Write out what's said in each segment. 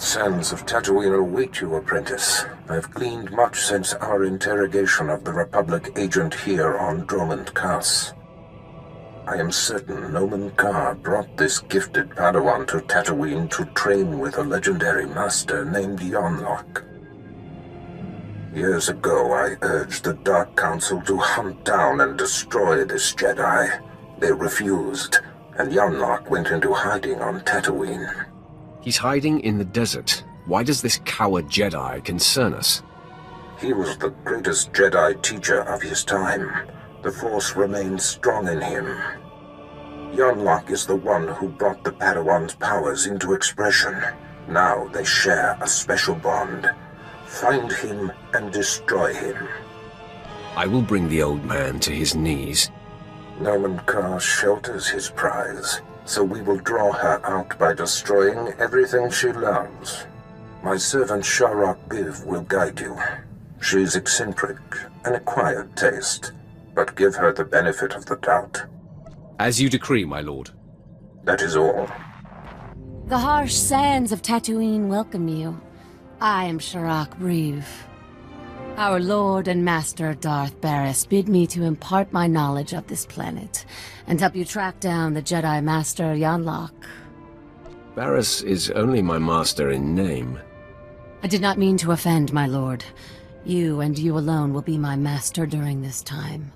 sands of Tatooine await you, apprentice. I've gleaned much since our interrogation of the Republic agent here on Dromund Kaas. I am certain Nomen Karr brought this gifted Padawan to Tatooine to train with a legendary master named Yonlock. Years ago, I urged the Dark Council to hunt down and destroy this Jedi. They refused, and Yonlock went into hiding on Tatooine. He's hiding in the desert. Why does this coward Jedi concern us? He was the greatest Jedi teacher of his time. The Force remains strong in him. Yonlock is the one who brought the Padawan's powers into expression. Now they share a special bond. Find him and destroy him. I will bring the old man to his knees. Nomen Karr shelters his prize, so we will draw her out by destroying everything she loves. My servant Sharok Biv will guide you. She's eccentric, an acquired taste, but give her the benefit of the doubt. As you decree, my lord. That is all. The harsh sands of Tatooine welcome you. I am Sharok Biv. Our Lord and Master Darth Barris bid me to impart my knowledge of this planet, and help you track down the Jedi Master Yonlock. Barris is only my master in name. I did not mean to offend, my lord. You and you alone will be my master during this time.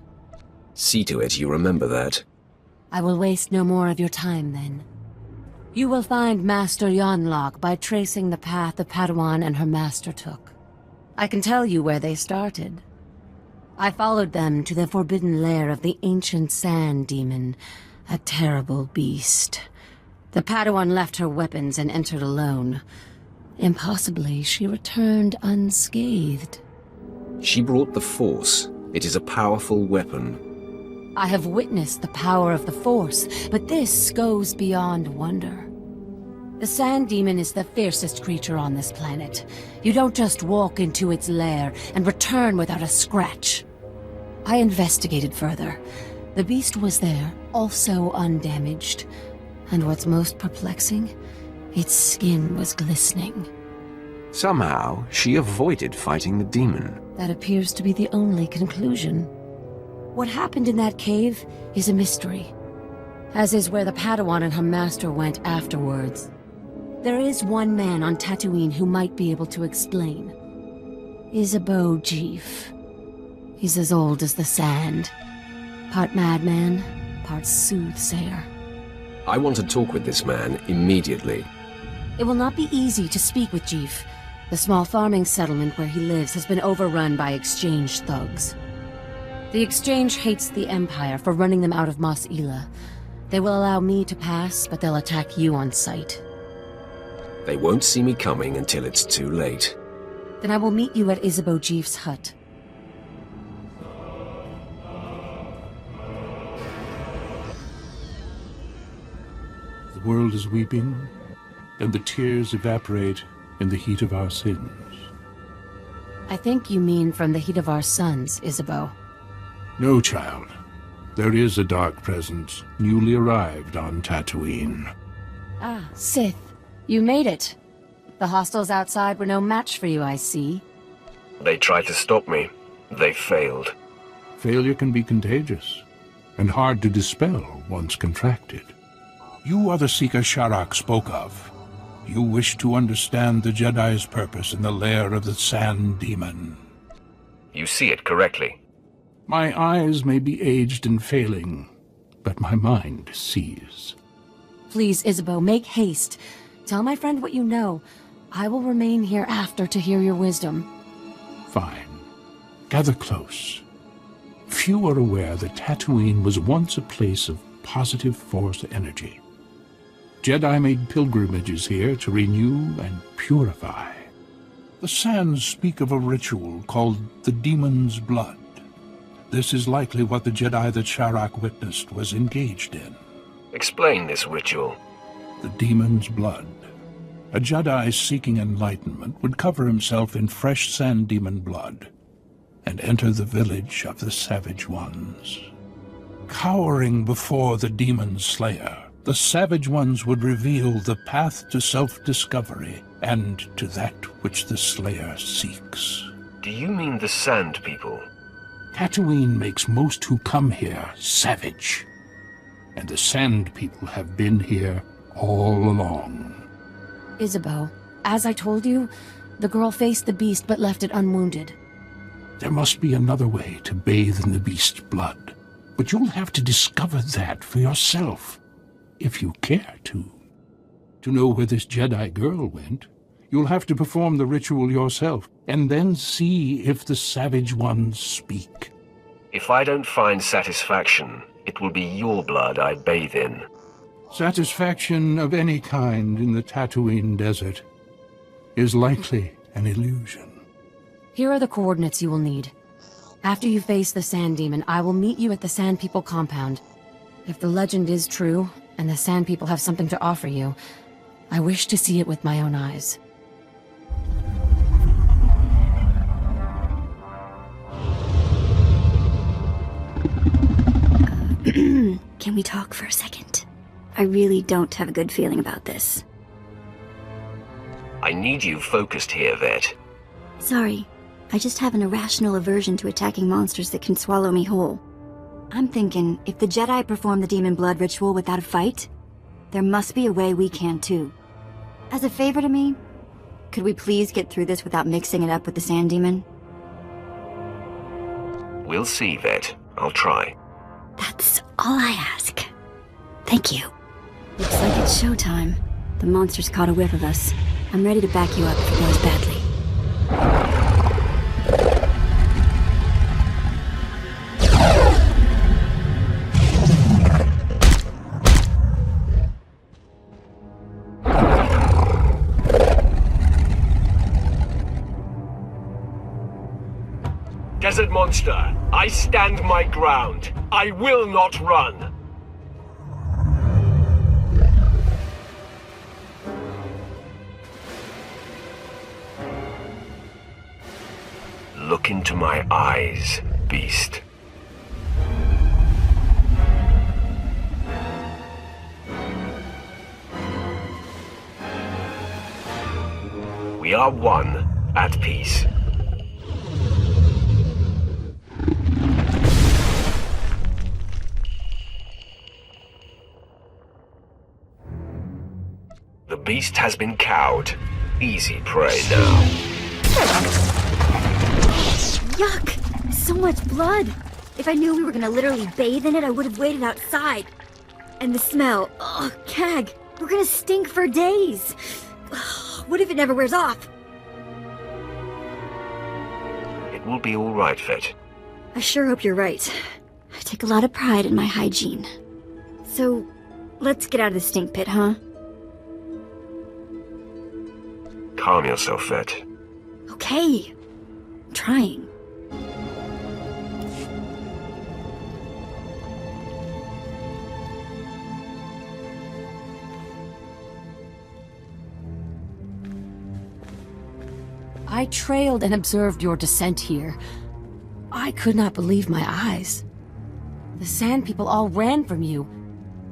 See to it you remember that. I will waste no more of your time, then. You will find Master Yonlock by tracing the path the Padawan and her master took. I can tell you where they started. I followed them to the forbidden lair of the ancient sand demon, a terrible beast. The Padawan left her weapons and entered alone. Impossibly, she returned unscathed. She brought the Force. It is a powerful weapon. I have witnessed the power of the Force, but this goes beyond wonder. The Sand Demon is the fiercest creature on this planet. You don't just walk into its lair and return without a scratch. I investigated further. The beast was there, also undamaged. And what's most perplexing? Its skin was glistening. Somehow, she avoided fighting the demon. That appears to be the only conclusion. What happened in that cave is a mystery, as is where the Padawan and her master went afterwards. There is one man on Tatooine who might be able to explain. Isabeau Jeef. He's as old as the sand. Part madman, part soothsayer. I want to talk with this man immediately. It will not be easy to speak with Jeef. The small farming settlement where he lives has been overrun by exchange thugs. The Exchange hates the Empire for running them out of Mos Ela. They will allow me to pass, but they'll attack you on sight. They won't see me coming until it's too late. Then I will meet you at Isabeau Jeef's hut. The world is weeping, and the tears evaporate in the heat of our sins. I think you mean from the heat of our suns, Isabeau. No, child. There is a dark presence, newly arrived on Tatooine. Ah, Sith. You made it. The hostiles outside were no match for you, I see. They tried to stop me. They failed. Failure can be contagious, and hard to dispel once contracted. You are the Seeker Sharok spoke of. You wish to understand the Jedi's purpose in the lair of the Sand Demon. You see it correctly. My eyes may be aged and failing, but my mind sees. Please, Isabeau, make haste. Tell my friend what you know. I will remain here after to hear your wisdom. Fine. Gather close. Few are aware that Tatooine was once a place of positive Force energy. Jedi made pilgrimages here to renew and purify. The sands speak of a ritual called the Demon's Blood. This is likely what the Jedi that Sharok witnessed was engaged in. Explain this ritual. The Demon's Blood. A Jedi seeking enlightenment would cover himself in fresh Sand Demon blood and enter the village of the Savage Ones. Cowering before the Demon Slayer, the Savage Ones would reveal the path to self-discovery and to that which the Slayer seeks. Do you mean the Sand People? Tatooine makes most who come here savage, and the Sand People have been here all along. Isabeau, as I told you, the girl faced the beast but left it unwounded. There must be another way to bathe in the beast's blood, but you'll have to discover that for yourself, if you care to. To know where this Jedi girl went, you'll have to perform the ritual yourself, and then see if the Savage Ones speak. If I don't find satisfaction, it will be your blood I bathe in. Satisfaction of any kind in the Tatooine desert is likely an illusion. Here are the coordinates you will need. After you face the Sand Demon, I will meet you at the Sand People compound. If the legend is true, and the Sand People have something to offer you, I wish to see it with my own eyes. Can we talk for a second? I really don't have a good feeling about this. I need you focused here, Vet. Sorry, I just have an irrational aversion to attacking monsters that can swallow me whole. I'm thinking, if the Jedi perform the demon blood ritual without a fight, there must be a way we can too. As a favor to me, could we please get through this without mixing it up with the Sand Demon? We'll see, Vet. I'll try. That's all I ask. Thank you. Looks like it's showtime. The monster's caught a whiff of us. I'm ready to back you up if it goes badly. Desert Monster, I stand my ground. I will not run. Look into my eyes, beast. We are one, at peace. The beast has been cowed. Easy prey now. Yuck! So much blood! If I knew we were gonna literally bathe in it, I would have waited outside. And the smell, ugh, cag! We're gonna stink for days! What if it never wears off? It will be all right, Vet. I sure hope you're right. I take a lot of pride in my hygiene. So, let's get out of the stink pit, huh? Calm yourself, Vet. Okay. I'm trying. I trailed and observed your descent here. I could not believe my eyes. The Sand People all ran from you.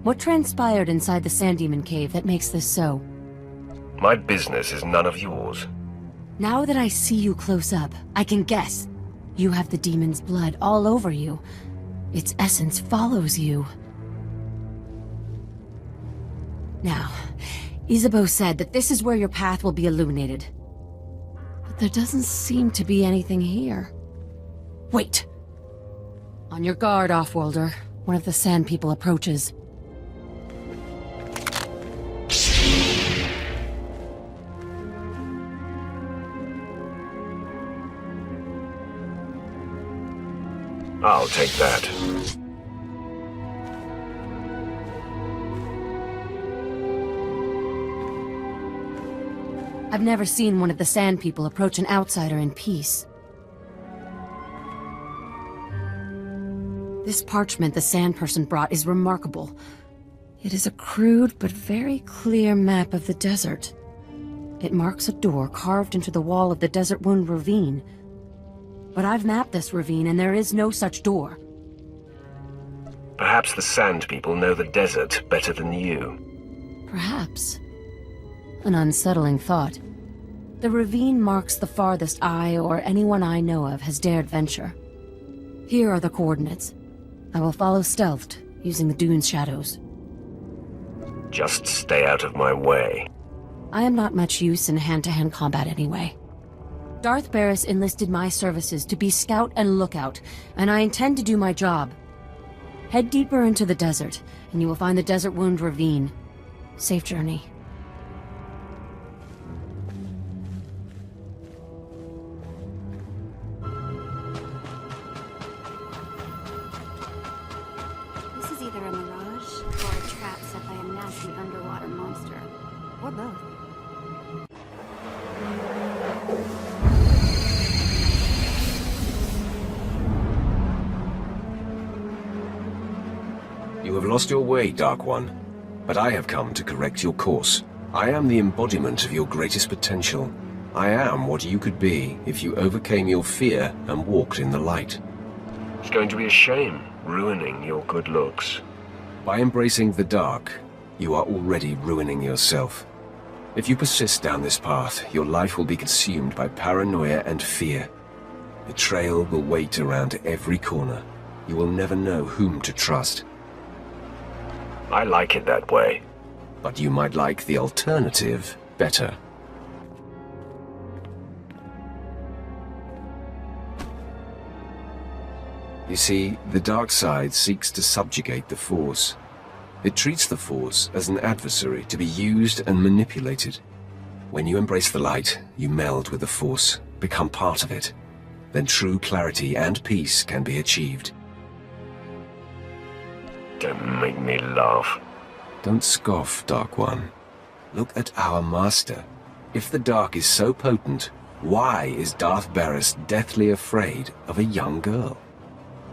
What transpired inside the Sand Demon cave that makes this so? My business is none of yours. Now that I see you close up, I can guess. You have the demon's blood all over you. Its essence follows you. Now, Isabeau said that this is where your path will be illuminated. But there doesn't seem to be anything here. Wait! On your guard, Offworlder. One of the Sand People approaches. I'll take that. I've never seen one of the Sand People approach an outsider in peace. This parchment the Sand Person brought is remarkable. It is a crude but very clear map of the desert. It marks a door carved into the wall of the Desert Wound Ravine. But I've mapped this ravine and there is no such door. Perhaps the Sand People know the desert better than you. Perhaps. An unsettling thought. The ravine marks the farthest I or anyone I know of has dared venture. Here are the coordinates. I will follow stealthed, using the dune's shadows. Just stay out of my way. I am not much use in hand-to-hand combat anyway. Darth Barris enlisted my services to be scout and lookout, and I intend to do my job. Head deeper into the desert, and you will find the Desert Wound Ravine. Safe journey. This is either a mirage or a trap set by a nasty underwater monster. Or both. You have lost your way, Dark One, but I have come to correct your course. I am the embodiment of your greatest potential. I am what you could be if you overcame your fear and walked in the light. It's going to be a shame, ruining your good looks. By embracing the dark, you are already ruining yourself. If you persist down this path, your life will be consumed by paranoia and fear. Betrayal will wait around every corner. You will never know whom to trust. I like it that way. But you might like the alternative better. You see, the dark side seeks to subjugate the Force. It treats the Force as an adversary to be used and manipulated. When you embrace the light, you meld with the Force, become part of it. Then true clarity and peace can be achieved. Don't make me laugh. Don't scoff, Dark One. Look at our master. If the dark is so potent, why is Darth Barris deathly afraid of a young girl?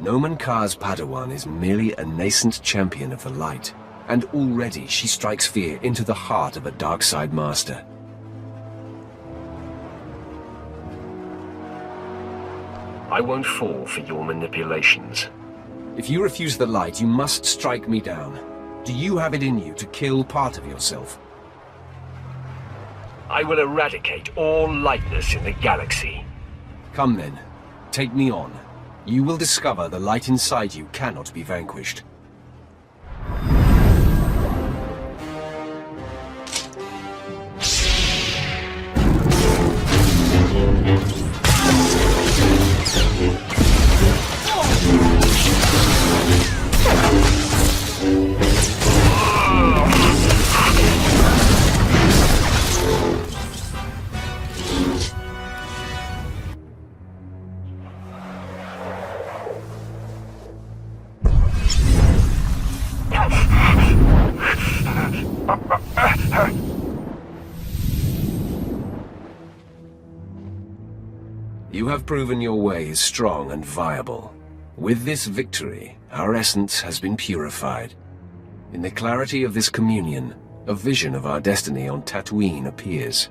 Nomen Karr's Padawan is merely a nascent champion of the light, and already she strikes fear into the heart of a dark side master. I won't fall for your manipulations. If you refuse the light, you must strike me down. Do you have it in you to kill part of yourself? I will eradicate all lightness in the galaxy. Come then, take me on. You will discover the light inside you cannot be vanquished. You have proven your way is strong and viable. With this victory, our essence has been purified. In the clarity of this communion, a vision of our destiny on Tatooine appears.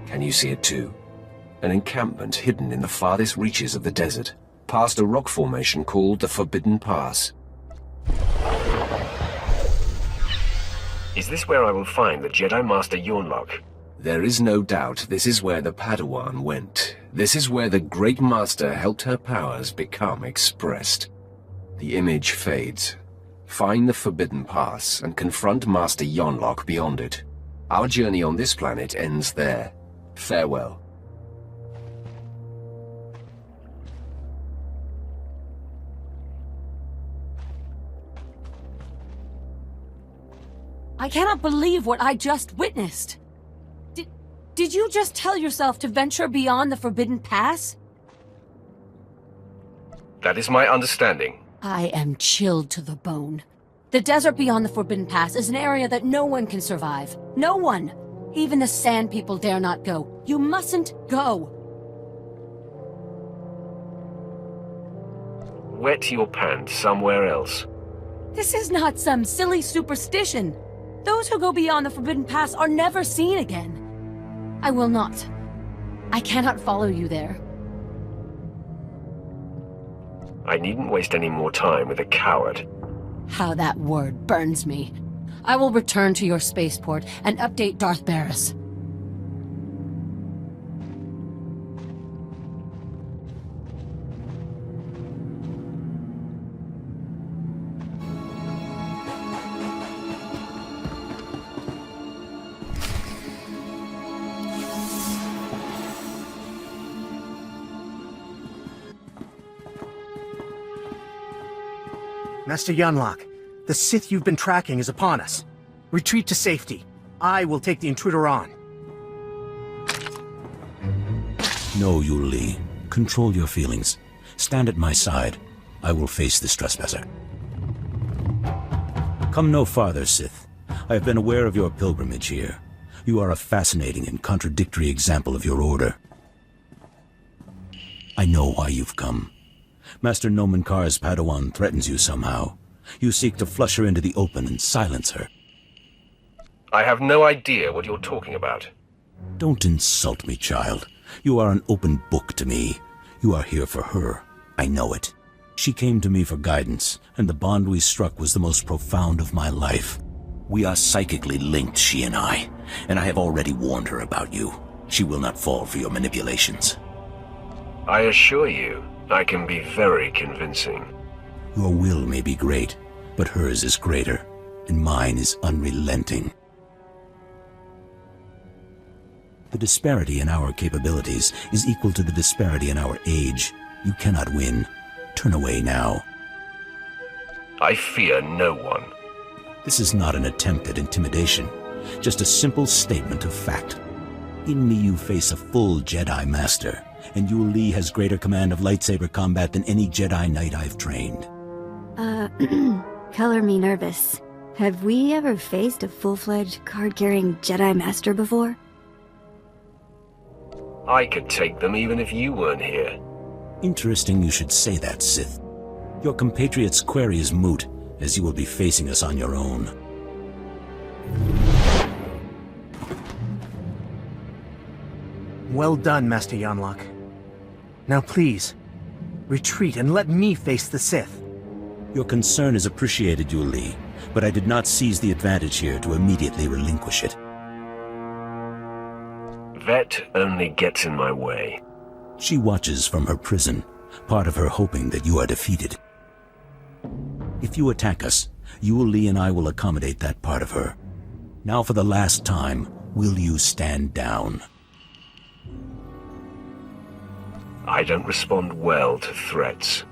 Can you see it too? An encampment hidden in the farthest reaches of the desert, past a rock formation called the Forbidden Pass. Is this where I will find the Jedi Master Yonlok? There is no doubt this is where the Padawan went. This is where the Great Master helped her powers become expressed. The image fades. Find the Forbidden Pass and confront Master Yonlok beyond it. Our journey on this planet ends there. Farewell. I cannot believe what I just witnessed. Did you just tell yourself to venture beyond the Forbidden Pass? That is my understanding. I am chilled to the bone. The desert beyond the Forbidden Pass is an area that no one can survive. No one! Even the Sand People dare not go. You mustn't go! Wet your pants somewhere else. This is not some silly superstition. Those who go beyond the Forbidden Pass are never seen again. I will not. I cannot follow you there. I needn't waste any more time with a coward. How that word burns me. I will return to your spaceport and update Darth Barris. Master Yunlock, the Sith you've been tracking is upon us. Retreat to safety. I will take the intruder on. No, Yu Li. Control your feelings. Stand at my side. I will face this trespasser. Come no farther, Sith. I have been aware of your pilgrimage here. You are a fascinating and contradictory example of your order. I know why you've come. Master Nomen Kar's Padawan threatens you somehow. You seek to flush her into the open and silence her. I have no idea what you're talking about. Don't insult me, child. You are an open book to me. You are here for her. I know it. She came to me for guidance, and the bond we struck was the most profound of my life. We are psychically linked, she and I have already warned her about you. She will not fall for your manipulations. I assure you, I can be very convincing. Your will may be great, but hers is greater, and mine is unrelenting. The disparity in our capabilities is equal to the disparity in our age. You cannot win. Turn away now. I fear no one. This is not an attempt at intimidation, just a simple statement of fact. In me you face a full Jedi Master, and Yu Li has greater command of lightsaber combat than any Jedi Knight I've trained. Color me nervous. Have we ever faced a full-fledged card-carrying Jedi Master before? I could take them even if you weren't here. Interesting you should say that, Sith. Your compatriot's query is moot, as you will be facing us on your own. Well done, Master Yunlock. Now please, retreat and let me face the Sith. Your concern is appreciated, Yu Li, but I did not seize the advantage here to immediately relinquish it. Vet only gets in my way. She watches from her prison, part of her hoping that you are defeated. If you attack us, Yu Li and I will accommodate that part of her. Now for the last time, will you stand down? I don't respond well to threats.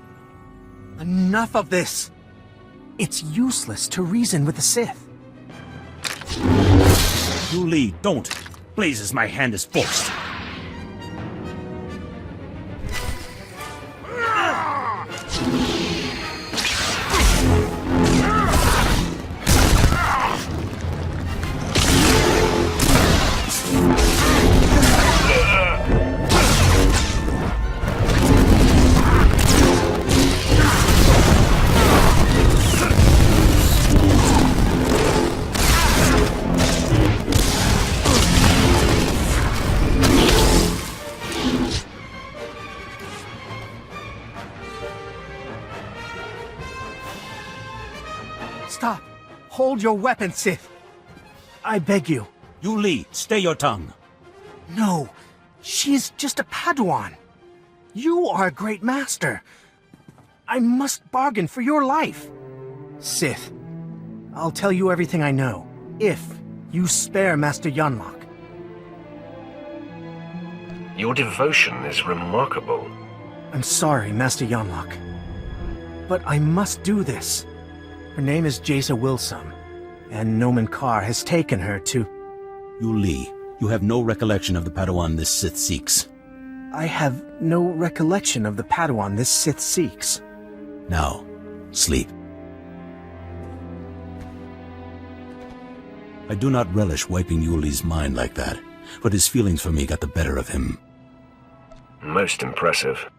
Enough of this! It's useless to reason with the Sith. Yu Li, don't! Blazes, my hand is forced. Stop! Hold your weapon, Sith! I beg you. Yu Li, stay your tongue. No, she is just a Padawan. You are a great master. I must bargain for your life. Sith, I'll tell you everything I know, if you spare Master Yunlock. Your devotion is remarkable. I'm sorry, Master Yunlock, but I must do this. Her name is Jaisa Wilsum, and Nomen Kar has taken her to... Yu Li, you have no recollection of the Padawan this Sith seeks. I have no recollection of the Padawan this Sith seeks. Now, sleep. I do not relish wiping Yu Li's mind like that, but his feelings for me got the better of him. Most impressive.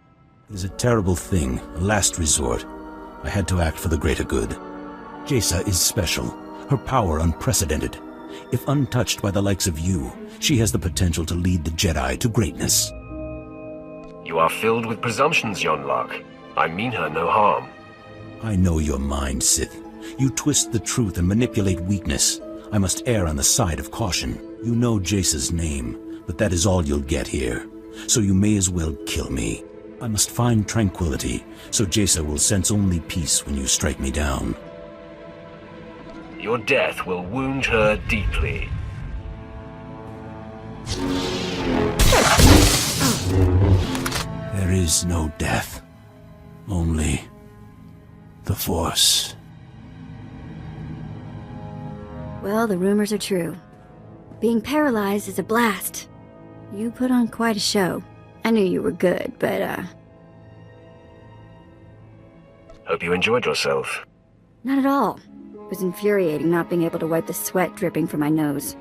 It is a terrible thing, a last resort. I had to act for the greater good. Jaisa is special, her power unprecedented. If untouched by the likes of you, she has the potential to lead the Jedi to greatness. You are filled with presumptions, Yunlock. I mean her no harm. I know your mind, Sith. You twist the truth and manipulate weakness. I must err on the side of caution. You know Jace's name, but that is all you'll get here. So you may as well kill me. I must find tranquility, so Jace will sense only peace when you strike me down. Your death will wound her deeply. There is no death. Only the Force. Well, the rumors are true. Being paralyzed is a blast. You put on quite a show. I knew you were good, but, Hope you enjoyed yourself. not at all. It was infuriating not being able to wipe the sweat dripping from my nose.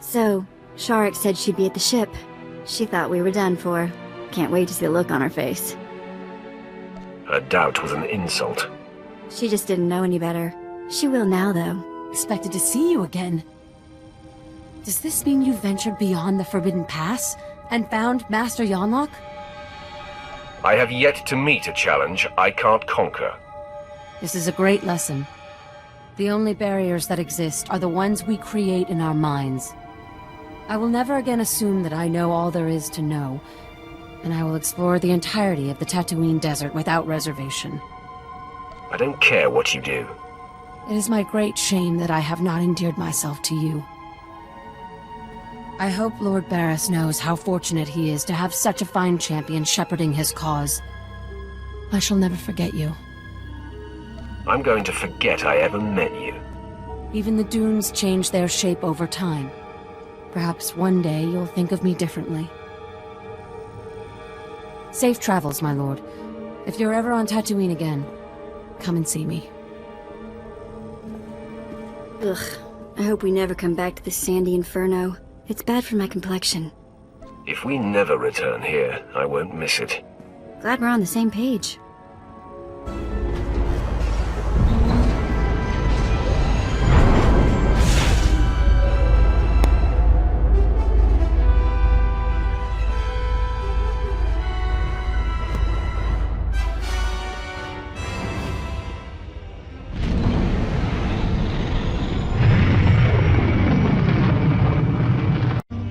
So, Sharik said she'd be at the ship. She thought we were done for. Can't wait to see the look on her face. Her doubt was an insult. She just didn't know any better. She will now, though. Expected to see you again. Does this mean you ventured beyond the Forbidden Pass and found Master Yonlock? I have yet to meet a challenge I can't conquer. This is a great lesson. The only barriers that exist are the ones we create in our minds. I will never again assume that I know all there is to know, and I will explore the entirety of the Tatooine Desert without reservation. I don't care what you do. It is my great shame that I have not endeared myself to you. I hope Lord Barriss knows how fortunate he is to have such a fine champion shepherding his cause. I shall never forget you. I'm going to forget I ever met you. Even the dunes change their shape over time. Perhaps one day you'll think of me differently. Safe travels, my lord. If you're ever on Tatooine again, come and see me. Ugh, I hope we never come back to this sandy inferno. It's bad for my complexion. If we never return here, I won't miss it. Glad we're on the same page.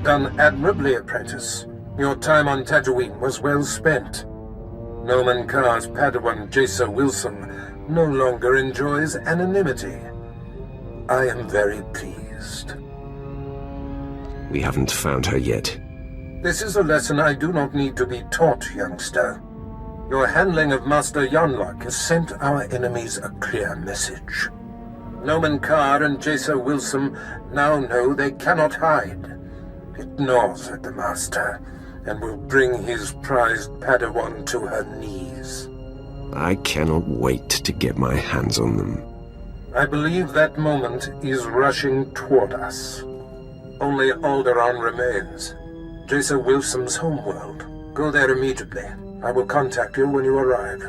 Done admirably, apprentice. Your time on Tatooine was well spent. Noman Carr's Padawan Jace Wilson no longer enjoys anonymity. I am very pleased. We haven't found her yet. This is a lesson I do not need to be taught, youngster. Your handling of Master Yonlock has sent our enemies a clear message. Noman Carr and Jace Wilson now know they cannot hide. It gnaws at the Master, and will bring his prized Padawan to her knees. I cannot wait to get my hands on them. I believe that moment is rushing toward us. Only Alderaan remains. Jace Wilson's homeworld. Go there immediately. I will contact you when you arrive.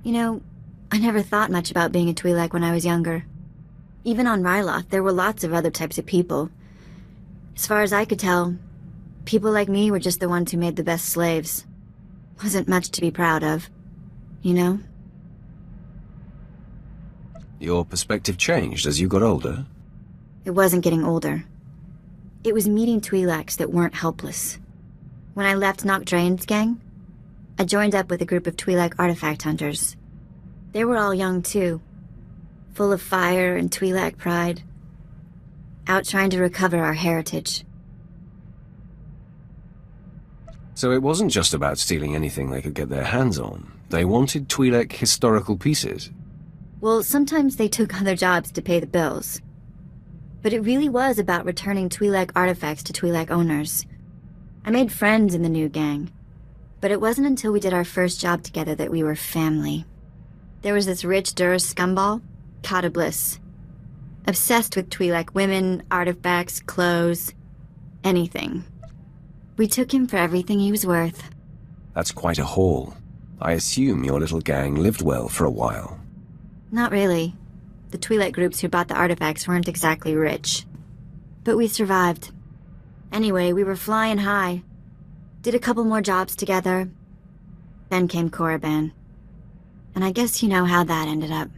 You know, I never thought much about being a Twi'lek when I was younger. Even on Ryloth, there were lots of other types of people. As far as I could tell, people like me were just the ones who made the best slaves. Wasn't much to be proud of, you know? Your perspective changed as you got older? It wasn't getting older. It was meeting Twi'leks that weren't helpless. When I left Nock Draen's gang, I joined up with a group of Twi'lek artifact hunters. They were all young too, full of fire and Twi'lek pride, out trying to recover our heritage. So it wasn't just about stealing anything they could get their hands on. They wanted Twi'lek historical pieces. Well, sometimes they took other jobs to pay the bills. But it really was about returning Twi'lek artifacts to Twi'lek owners. I made friends in the new gang, but it wasn't until we did our first job together that we were family. There was this rich Duras scumball, Kata Bliss. Obsessed with Twi'lek women, artifacts, clothes, anything. We took him for everything he was worth. That's quite a haul. I assume your little gang lived well for a while. Not really. The Twi'lek groups who bought the artifacts weren't exactly rich. But we survived. Anyway, we were flying high. Did a couple more jobs together. Then came Korriban. And I guess you know how that ended up.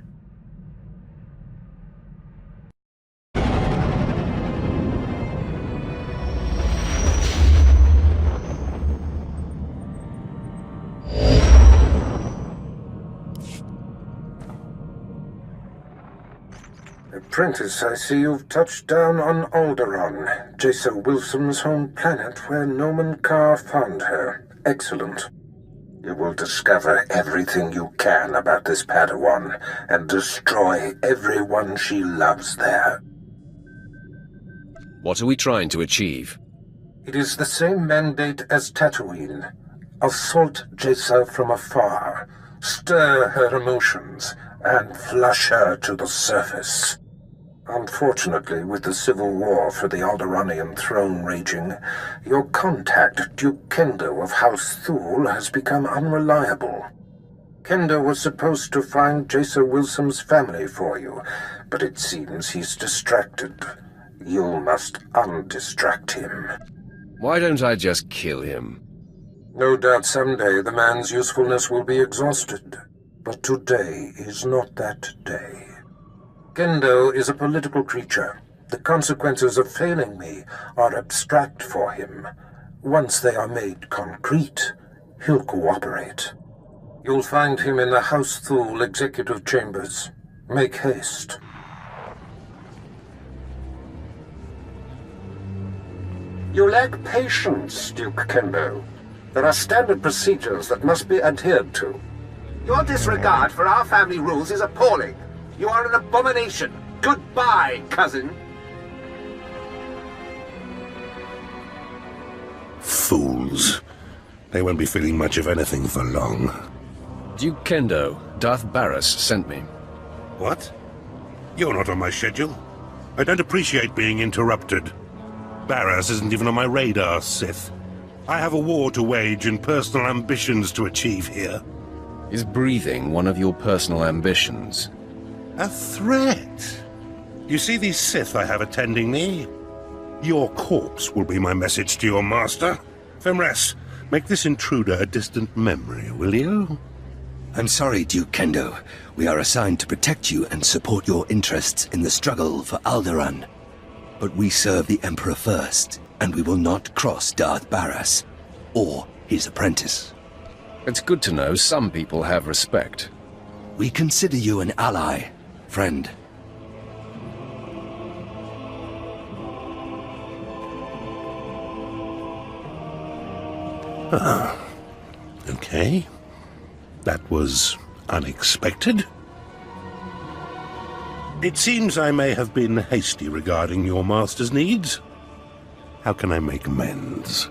Apprentice, I see you've touched down on Alderaan, Jacer Wilson's home planet where Noman Carr found her. Excellent. You will discover everything you can about this Padawan and destroy everyone she loves there. What are we trying to achieve? It is the same mandate as Tatooine. Assault Jacer from afar, stir her emotions, and flush her to the surface. Unfortunately, with the civil war for the Alderaanian throne raging, your contact, Duke Kendo of House Thule, has become unreliable. Kendo was supposed to find Jacer Wilson's family for you, but it seems he's distracted. You must undistract him. Why don't I just kill him? No doubt someday the man's usefulness will be exhausted, but today is not that day. Kendo is a political creature. The consequences of failing me are abstract for him. Once they are made concrete, he'll cooperate. You'll find him in the House Thule executive chambers. Make haste. You lack patience, Duke Kendo. There are standard procedures that must be adhered to. Your disregard for our family rules is appalling. You are an abomination. Goodbye, cousin. Fools. They won't be feeling much of anything for long. Duke Kendo, Darth Barris sent me. What? You're not on my schedule. I don't appreciate being interrupted. Barris isn't even on my radar, Sith. I have a war to wage and personal ambitions to achieve here. Is breathing one of your personal ambitions? A threat? You see these Sith I have attending me? Your corpse will be my message to your master. Femres, make this intruder a distant memory, will you? I'm sorry, Duke Kendo. We are assigned to protect you and support your interests in the struggle for Alderaan. But we serve the Emperor first, and we will not cross Darth Barris, or his apprentice. It's good to know some people have respect. We consider you an ally, friend. Okay. That was unexpected. It seems I may have been hasty regarding your master's needs. How can I make amends?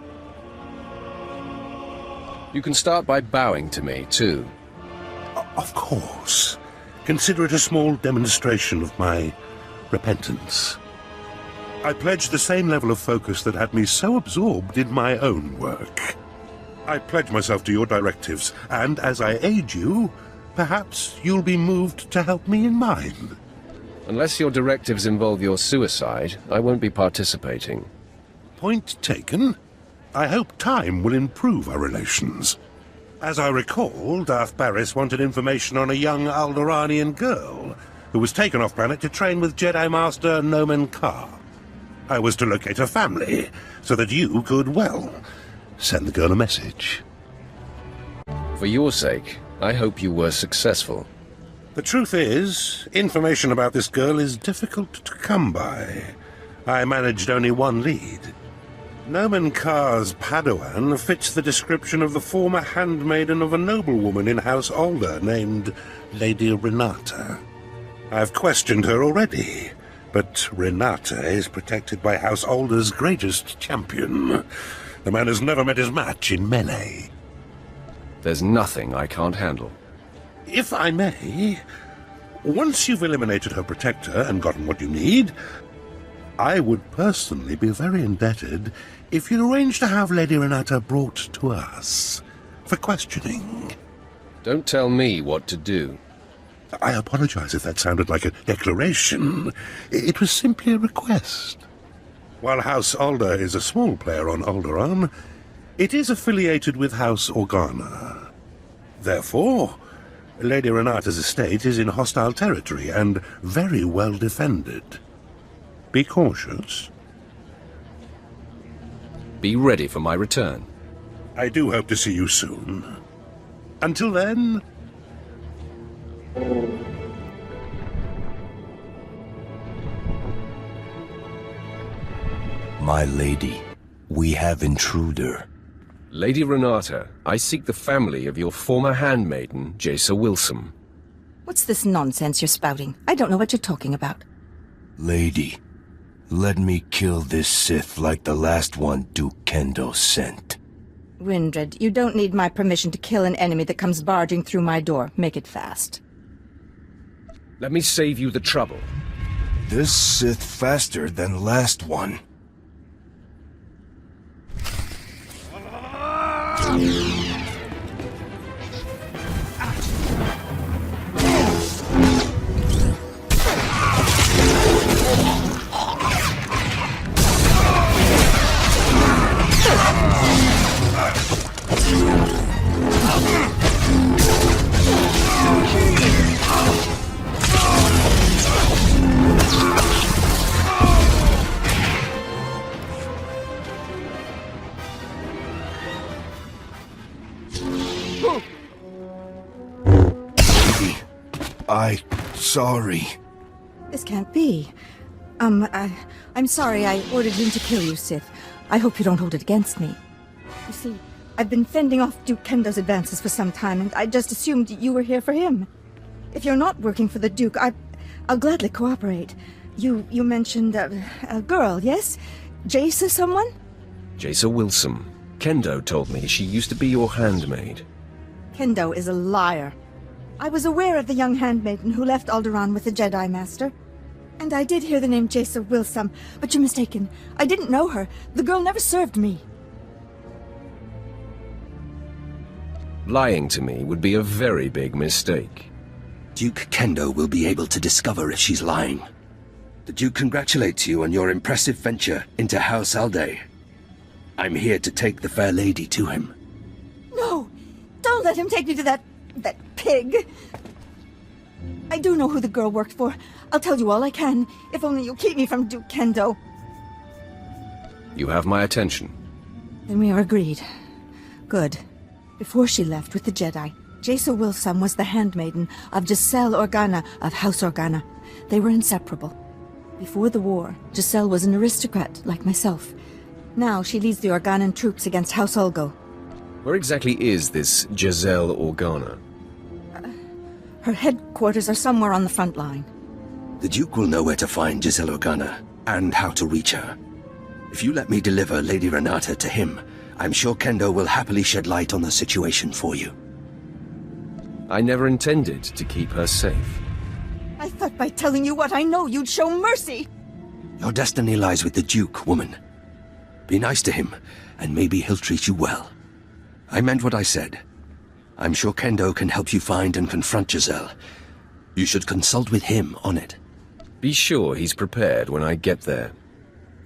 You can start by bowing to me, too. Of course. Consider it a small demonstration of my repentance. I pledge the same level of focus that had me so absorbed in my own work. I pledge myself to your directives, and as I aid you, perhaps you'll be moved to help me in mine. Unless your directives involve your suicide, I won't be participating. Point taken. I hope time will improve our relations. As I recall, Darth Barris wanted information on a young Alderaanian girl who was taken off-planet to train with Jedi Master Noman Carr. I was to locate her family, so that you could, well, send the girl a message. For your sake, I hope you were successful. The truth is, information about this girl is difficult to come by. I managed only one lead. Noman Carr's Padawan fits the description of the former handmaiden of a noblewoman in House Alder named Lady Renata. I've questioned her already, but Renata is protected by House Alder's greatest champion. The man has never met his match in melee. There's nothing I can't handle. If I may, once you've eliminated her protector and gotten what you need, I would personally be very indebted if you'd arrange to have Lady Renata brought to us for questioning. Don't tell me what to do. I apologize if that sounded like a declaration. It was simply a request. While House Alder is a small player on Alderaan, it is affiliated with House Organa. Therefore, Lady Renata's estate is in hostile territory and very well defended. Be cautious. Be ready for my return. I do hope to see you soon. Until then... My lady, we have intruder. Lady Renata, I seek the family of your former handmaiden, Jaisa Wilson. What's this nonsense you're spouting? I don't know what you're talking about. Lady, let me kill this Sith like the last one Duke Kendo sent. Windred, you don't need my permission to kill an enemy that comes barging through my door. Make it fast. Let me save you the trouble. This Sith faster than last one. Sorry. This can't be. I'm sorry I ordered him to kill you, Sith. I hope you don't hold it against me. You see, I've been fending off Duke Kendo's advances for some time, and I just assumed you were here for him. If you're not working for the Duke, I'll gladly cooperate. You mentioned a girl, yes? Jaisa someone? Jaisa Wilson. Kendo told me she used to be your handmaid. Kendo is a liar. I was aware of the young handmaiden who left Alderaan with the Jedi Master. And I did hear the name Jaisa Wilson, but you're mistaken. I didn't know her. The girl never served me. Lying to me would be a very big mistake. Duke Kendo will be able to discover if she's lying. The Duke congratulates you on your impressive venture into House Alday. I'm here to take the fair lady to him. No! Don't let him take me to that pig! I do know who the girl worked for. I'll tell you all I can, if only you'll keep me from Duke Kendo. You have my attention. Then we are agreed. Good. Before she left with the Jedi, Jaisa Wilson was the handmaiden of Giselle Organa of House Organa. They were inseparable. Before the war, Giselle was an aristocrat like myself. Now she leads the Organan troops against House Ulgo. Where exactly is this Giselle Organa? Her headquarters are somewhere on the front line. The Duke will know where to find Giselle Organa, and how to reach her. If you let me deliver Lady Renata to him, I'm sure Kendo will happily shed light on the situation for you. I never intended to keep her safe. I thought by telling you what I know you'd show mercy! Your destiny lies with the Duke, woman. Be nice to him, and maybe he'll treat you well. I meant what I said. I'm sure Kendo can help you find and confront Giselle. You should consult with him on it. Be sure he's prepared when I get there.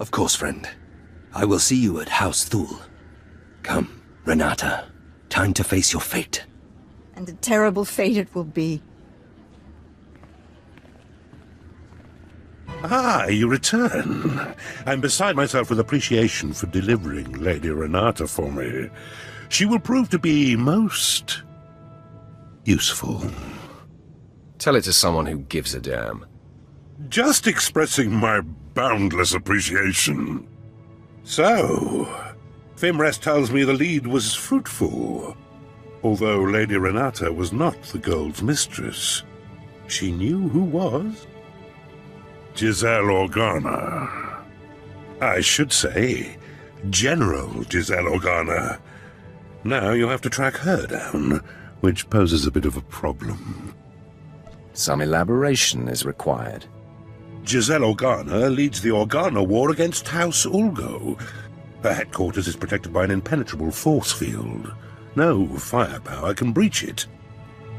Of course, friend. I will see you at House Thule. Come, Renata. Time to face your fate. And a terrible fate it will be. Ah, you return. I'm beside myself with appreciation for delivering Lady Renata for me. She will prove to be most useful. Tell it to someone who gives a damn. Just expressing my boundless appreciation. So, Fimrest tells me the lead was fruitful. Although Lady Renata was not the Gold's mistress, she knew who was. Giselle Organa. I should say, General Giselle Organa. Now you have to track her down, which poses a bit of a problem. Some elaboration is required. Giselle Organa leads the Organa War against House Ulgo. Her headquarters is protected by an impenetrable force field. No firepower can breach it.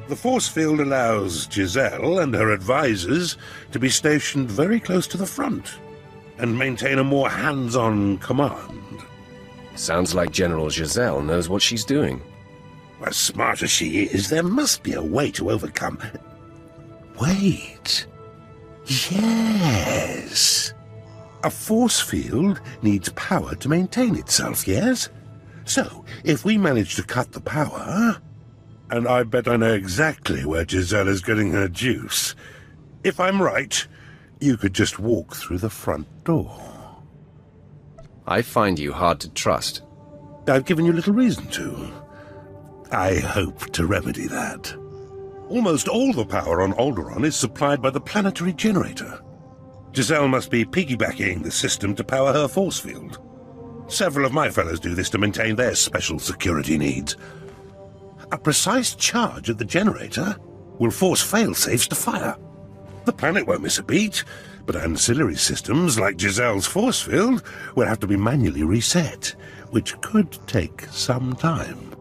The force field allows Giselle and her advisors to be stationed very close to the front and maintain a more hands-on command. Sounds like General Giselle knows what she's doing. As smart as she is, there must be a way to overcome... Wait. Yes. A force field needs power to maintain itself, yes? So, if we manage to cut the power... And I bet I know exactly where Giselle is getting her juice. If I'm right, you could just walk through the front door. I find you hard to trust. I've given you little reason to. I hope to remedy that. Almost all the power on Alderaan is supplied by the planetary generator. Giselle must be piggybacking the system to power her force field. Several of my fellows do this to maintain their special security needs. A precise charge at the generator will force fail-safes to fire. The planet won't miss a beat, but ancillary systems like Giselle's force field will have to be manually reset, which could take some time.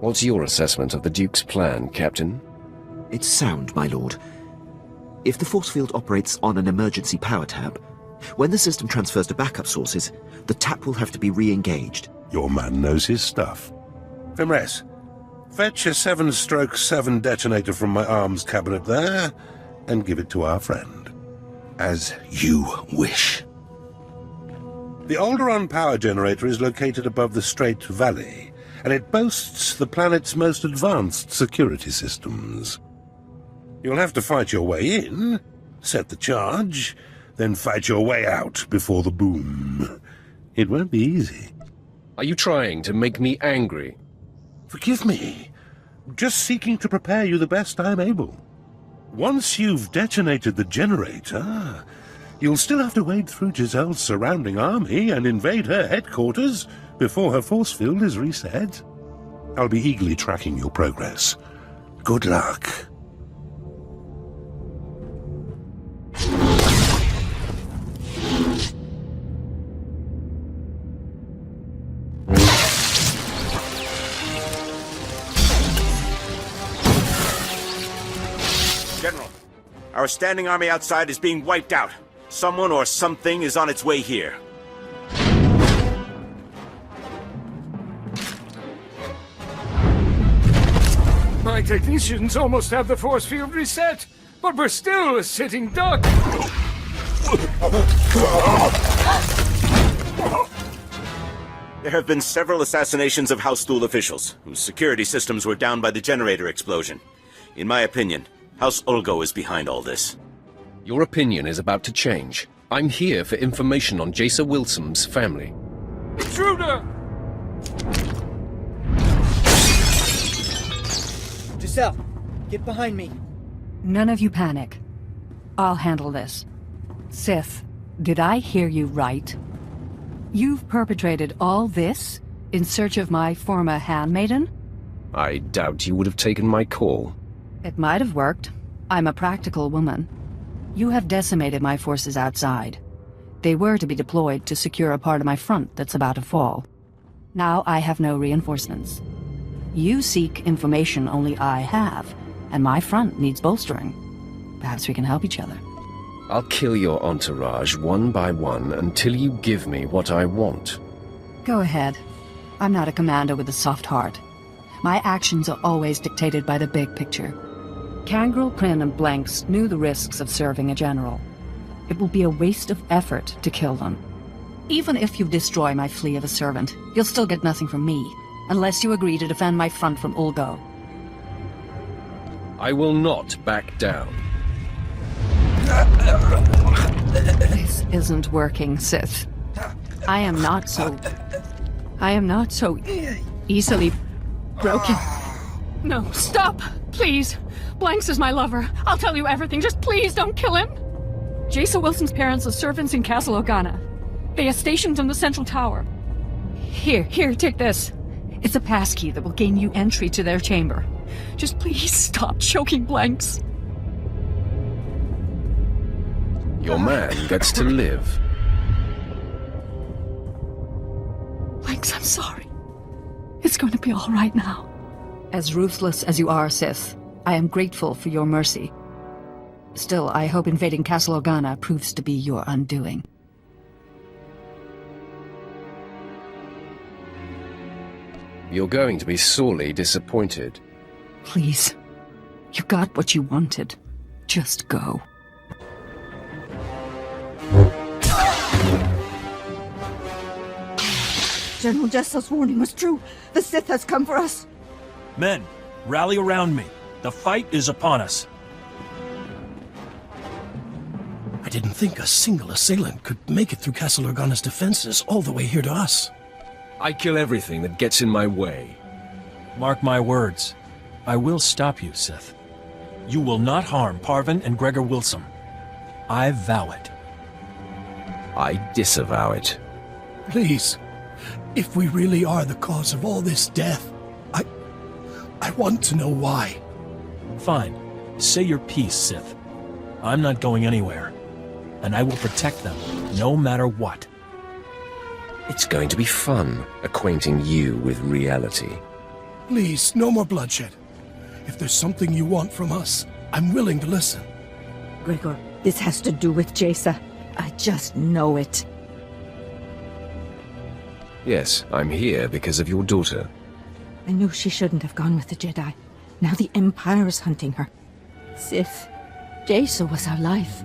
What's your assessment of the Duke's plan, Captain? It's sound, my lord. If the force field operates on an emergency power tab, when the system transfers to backup sources, the tap will have to be re-engaged. Your man knows his stuff. Fimres, fetch a 7/7 detonator from my arms cabinet there, and give it to our friend. As you wish. The Alderaan power generator is located above the Strait Valley, and it boasts the planet's most advanced security systems. You'll have to fight your way in, set the charge, then fight your way out before the boom. It won't be easy. Are you trying to make me angry? Forgive me. Just seeking to prepare you the best I'm able. Once you've detonated the generator, you'll still have to wade through Giselle's surrounding army and invade her headquarters before her force field is reset. I'll be eagerly tracking your progress. Good luck. General, our standing army outside is being wiped out. Someone or something is on its way here. My technicians almost have the force field reset, but we're still a sitting duck. There have been several assassinations of House SWTOR officials, whose security systems were down by the generator explosion. In my opinion, House Ulgo is behind all this. Your opinion is about to change. I'm here for information on Jaisa Wilson's family. Intruder! Giselle, get behind me. None of you panic. I'll handle this. Sith, did I hear you right? You've perpetrated all this in search of my former handmaiden? I doubt you would have taken my call. It might have worked. I'm a practical woman. You have decimated my forces outside. They were to be deployed to secure a part of my front that's about to fall. Now I have no reinforcements. You seek information only I have, and my front needs bolstering. Perhaps we can help each other. I'll kill your entourage one by one until you give me what I want. Go ahead. I'm not a commander with a soft heart. My actions are always dictated by the big picture. Kangrel, Kryn, and Blanks knew the risks of serving a general. It will be a waste of effort to kill them. Even if you destroy my flea of a servant, you'll still get nothing from me, unless you agree to defend my front from Ulgo. I will not back down. This isn't working, Sith. I am not so easily broken. No, stop! Please! Blanks is my lover. I'll tell you everything. Just please don't kill him! Jaisa Wilson's parents are servants in Castle Organa. They are stationed in the central tower. Here, take this. It's a passkey that will gain you entry to their chamber. Just please stop choking Blanks. Your man gets to live. Blanks, I'm sorry. It's going to be all right now. As ruthless as you are, Sith, I am grateful for your mercy. Still, I hope invading Castle Organa proves to be your undoing. You're going to be sorely disappointed. Please. You got what you wanted. Just go. General Jesso's warning was true. The Sith has come for us. Men, rally around me. The fight is upon us. I didn't think a single assailant could make it through Castle Organa's defenses all the way here to us. I kill everything that gets in my way. Mark my words. I will stop you, Sith. You will not harm Parvin and Gregor Wilson. I vow it. I disavow it. Please, if we really are the cause of all this death, I want to know why. Fine. Say your piece, Sith. I'm not going anywhere. And I will protect them, no matter what. It's going to be fun, acquainting you with reality. Please, no more bloodshed. If there's something you want from us, I'm willing to listen. Gregor, this has to do with Jaisa. I just know it. Yes, I'm here because of your daughter. I knew she shouldn't have gone with the Jedi. Now the Empire is hunting her. Sith, Jaisa was our life.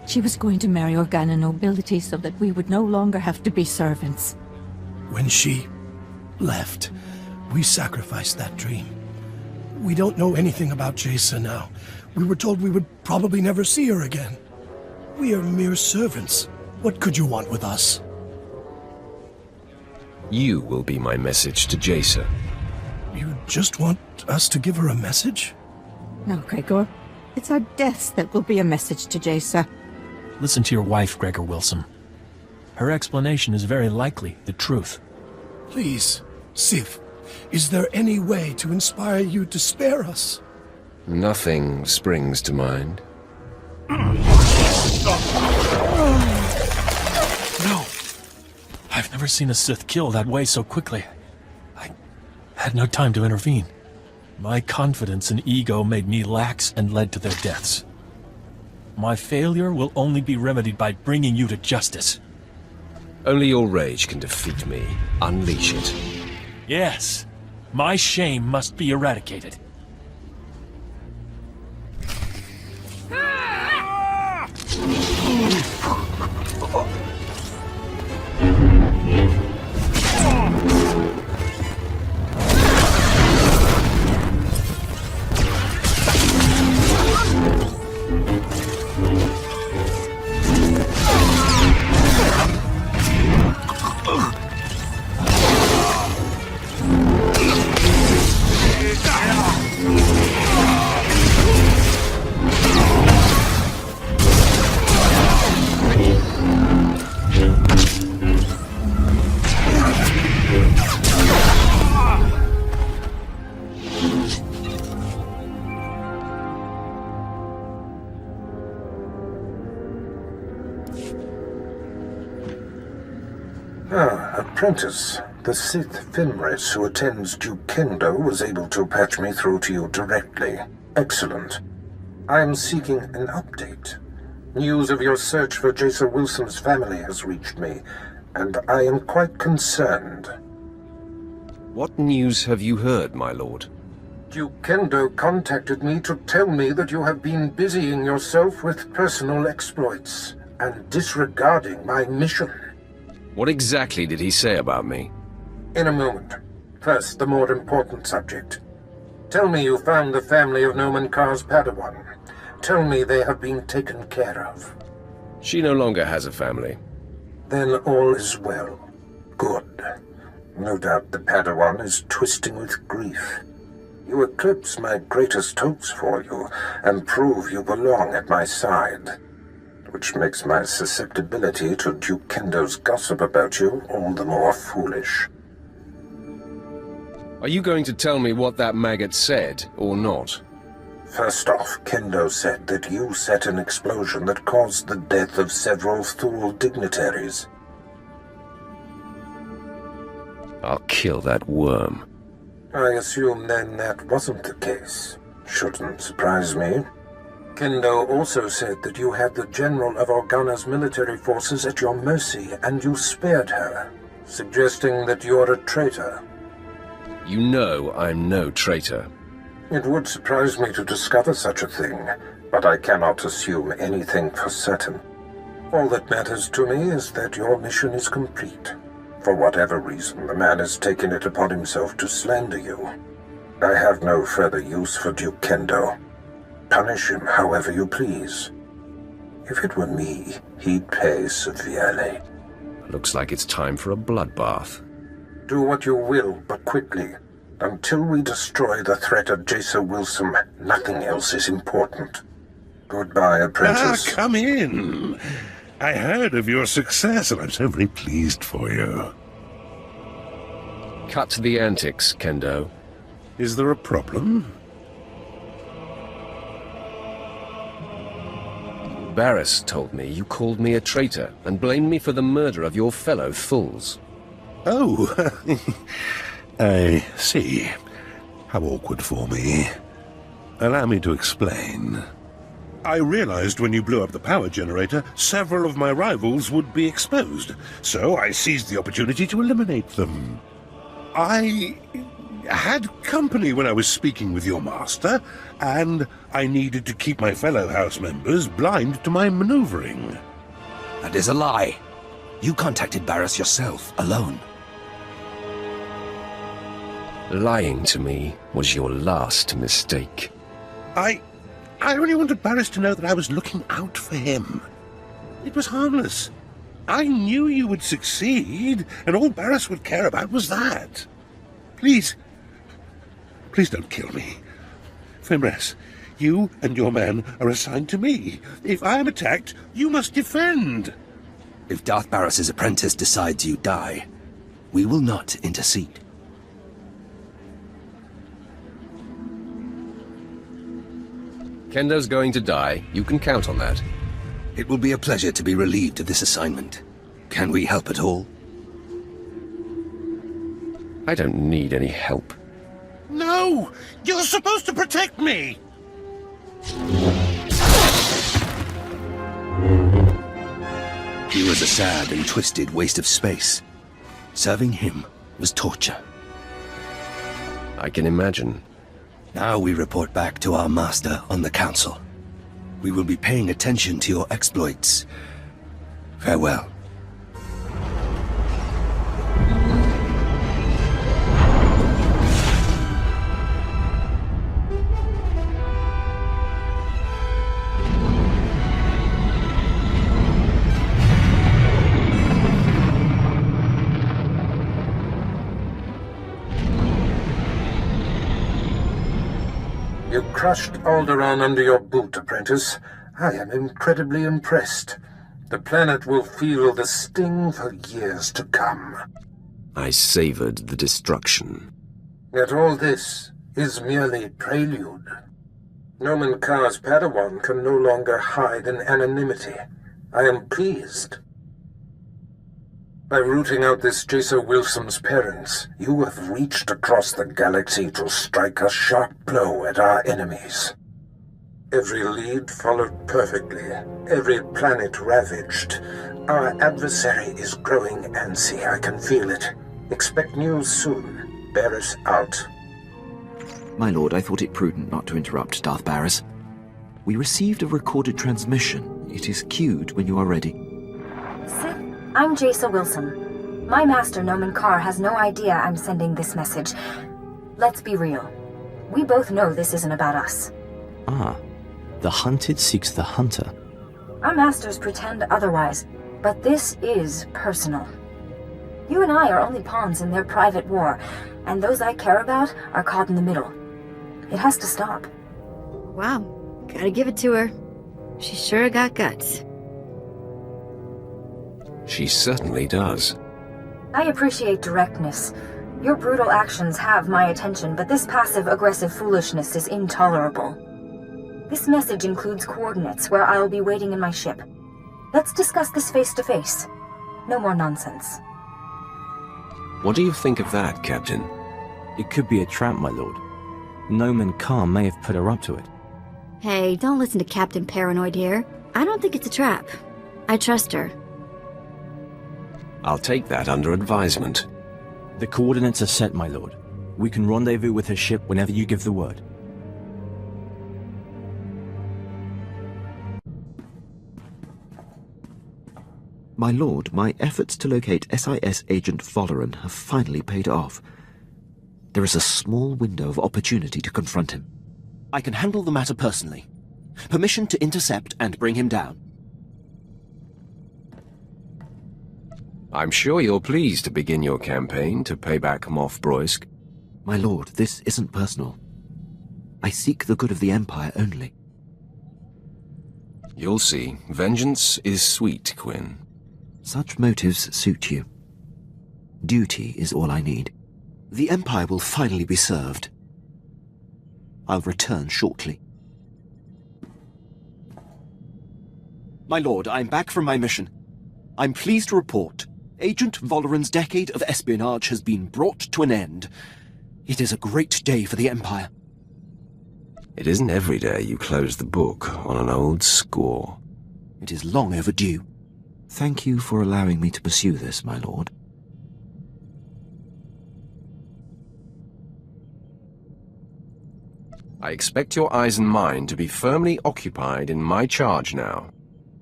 She was going to marry Organa nobility so that we would no longer have to be servants. When she left, we sacrificed that dream. We don't know anything about Jaisa now. We were told we would probably never see her again. We are mere servants. What could you want with us? You will be my message to Jaisa. You just want us to give her a message? No, Gregor. It's our deaths that will be a message to Jaisa. Listen to your wife, Gregor Wilson. Her explanation is very likely the truth. Please, Sith, is there any way to inspire you to spare us? Nothing springs to mind. No! I've never seen a Sith kill that way so quickly. I had no time to intervene. My confidence and ego made me lax and led to their deaths. My failure will only be remedied by bringing you to justice. Only your rage can defeat me. Unleash it. Yes. My shame must be eradicated. Apprentice, the Sith Fenris who attends Duke Kendo was able to patch me through to you directly. Excellent. I am seeking an update. News of your search for Jaisa Wilson's family has reached me, and I am quite concerned. What news have you heard, my lord? Duke Kendo contacted me to tell me that you have been busying yourself with personal exploits and disregarding my mission. What exactly did he say about me? In a moment. First, the more important subject. Tell me you found the family of Noman Kar's Padawan. Tell me they have been taken care of. She no longer has a family. Then all is well. Good. No doubt the Padawan is twisting with grief. You eclipse my greatest hopes for you, and prove you belong at my side. Which makes my susceptibility to Duke Kendo's gossip about you all the more foolish. Are you going to tell me what that maggot said, or not? First off, Kendo said that you set an explosion that caused the death of several Thule dignitaries. I'll kill that worm. I assume then that wasn't the case. Shouldn't surprise me. Kendo also said that you had the general of Organa's military forces at your mercy, and you spared her, suggesting that you're a traitor. You know I'm no traitor. It would surprise me to discover such a thing, but I cannot assume anything for certain. All that matters to me is that your mission is complete. For whatever reason, the man has taken it upon himself to slander you. I have no further use for Duke Kendo. Punish him however you please. If it were me, he'd pay severely. Looks like it's time for a bloodbath. Do what you will, but quickly. Until we destroy the threat of Jason Wilson, nothing else is important. Goodbye, apprentice. Come in. I heard of your success, and I'm so very pleased for you. Cut the antics, Kendo. Is there a problem? Barris told me you called me a traitor and blamed me for the murder of your fellow fools. Oh, I see. How awkward for me. Allow me to explain. I realized when you blew up the power generator, several of my rivals would be exposed, so I seized the opportunity to eliminate them. I had company when I was speaking with your master, and I needed to keep my fellow house members blind to my maneuvering. That is a lie. You contacted Barris yourself, alone. Lying to me was your last mistake. I only wanted Barris to know that I was looking out for him. It was harmless. I knew you would succeed, and all Barris would care about was that. Please don't kill me. Fimres, you and your men are assigned to me. If I am attacked, you must defend. If Darth Barris's apprentice decides you die, we will not intercede. Kendo's going to die. You can count on that. It will be a pleasure to be relieved of this assignment. Can we help at all? I don't need any help. No! You're supposed to protect me! He was a sad and twisted waste of space. Serving him was torture. I can imagine. Now we report back to our master on the council. We will be paying attention to your exploits. Farewell. You crushed Alderaan under your boot, apprentice. I am incredibly impressed. The planet will feel the sting for years to come. I savored the destruction. Yet all this is merely prelude. Nomen Karr's Padawan can no longer hide in anonymity. I am pleased. By rooting out this Jason Wilson's parents, you have reached across the galaxy to strike a sharp blow at our enemies. Every lead followed perfectly, every planet ravaged. Our adversary is growing antsy, I can feel it. Expect news soon. Barris out. My lord, I thought it prudent not to interrupt Darth Barris. We received a recorded transmission. It is queued when you are ready. Sith, I'm Jason Wilson. My master, Nomen Karr, has no idea I'm sending this message. Let's be real. We both know this isn't about us. Ah, the hunted seeks the hunter. Our masters pretend otherwise, but this is personal. You and I are only pawns in their private war, and those I care about are caught in the middle. It has to stop. Wow, gotta give it to her. She sure got guts. She certainly does. I appreciate directness. Your brutal actions have my attention, but this passive-aggressive foolishness is intolerable. This message includes coordinates where I'll be waiting in my ship. Let's discuss this face-to-face. No more nonsense. What do you think of that, Captain? It could be a trap, my lord. Nomen Karr may have put her up to it. Hey, don't listen to Captain Paranoid here. I don't think it's a trap. I trust her. I'll take that under advisement. The coordinates are set, my lord. We can rendezvous with her ship whenever you give the word. My lord, my efforts to locate SIS Agent Valoran have finally paid off. There is a small window of opportunity to confront him. I can handle the matter personally. Permission to intercept and bring him down. I'm sure you're pleased to begin your campaign to pay back Moff Broisk. My lord, this isn't personal. I seek the good of the Empire only. You'll see. Vengeance is sweet, Quinn. Such motives suit you. Duty is all I need. The Empire will finally be served. I'll return shortly. My lord, I'm back from my mission. I'm pleased to report Agent Valoran's decade of espionage has been brought to an end. It is a great day for the Empire. It isn't every day you close the book on an old score. It is long overdue. Thank you for allowing me to pursue this, my lord. I expect your eyes and mind to be firmly occupied in my charge now.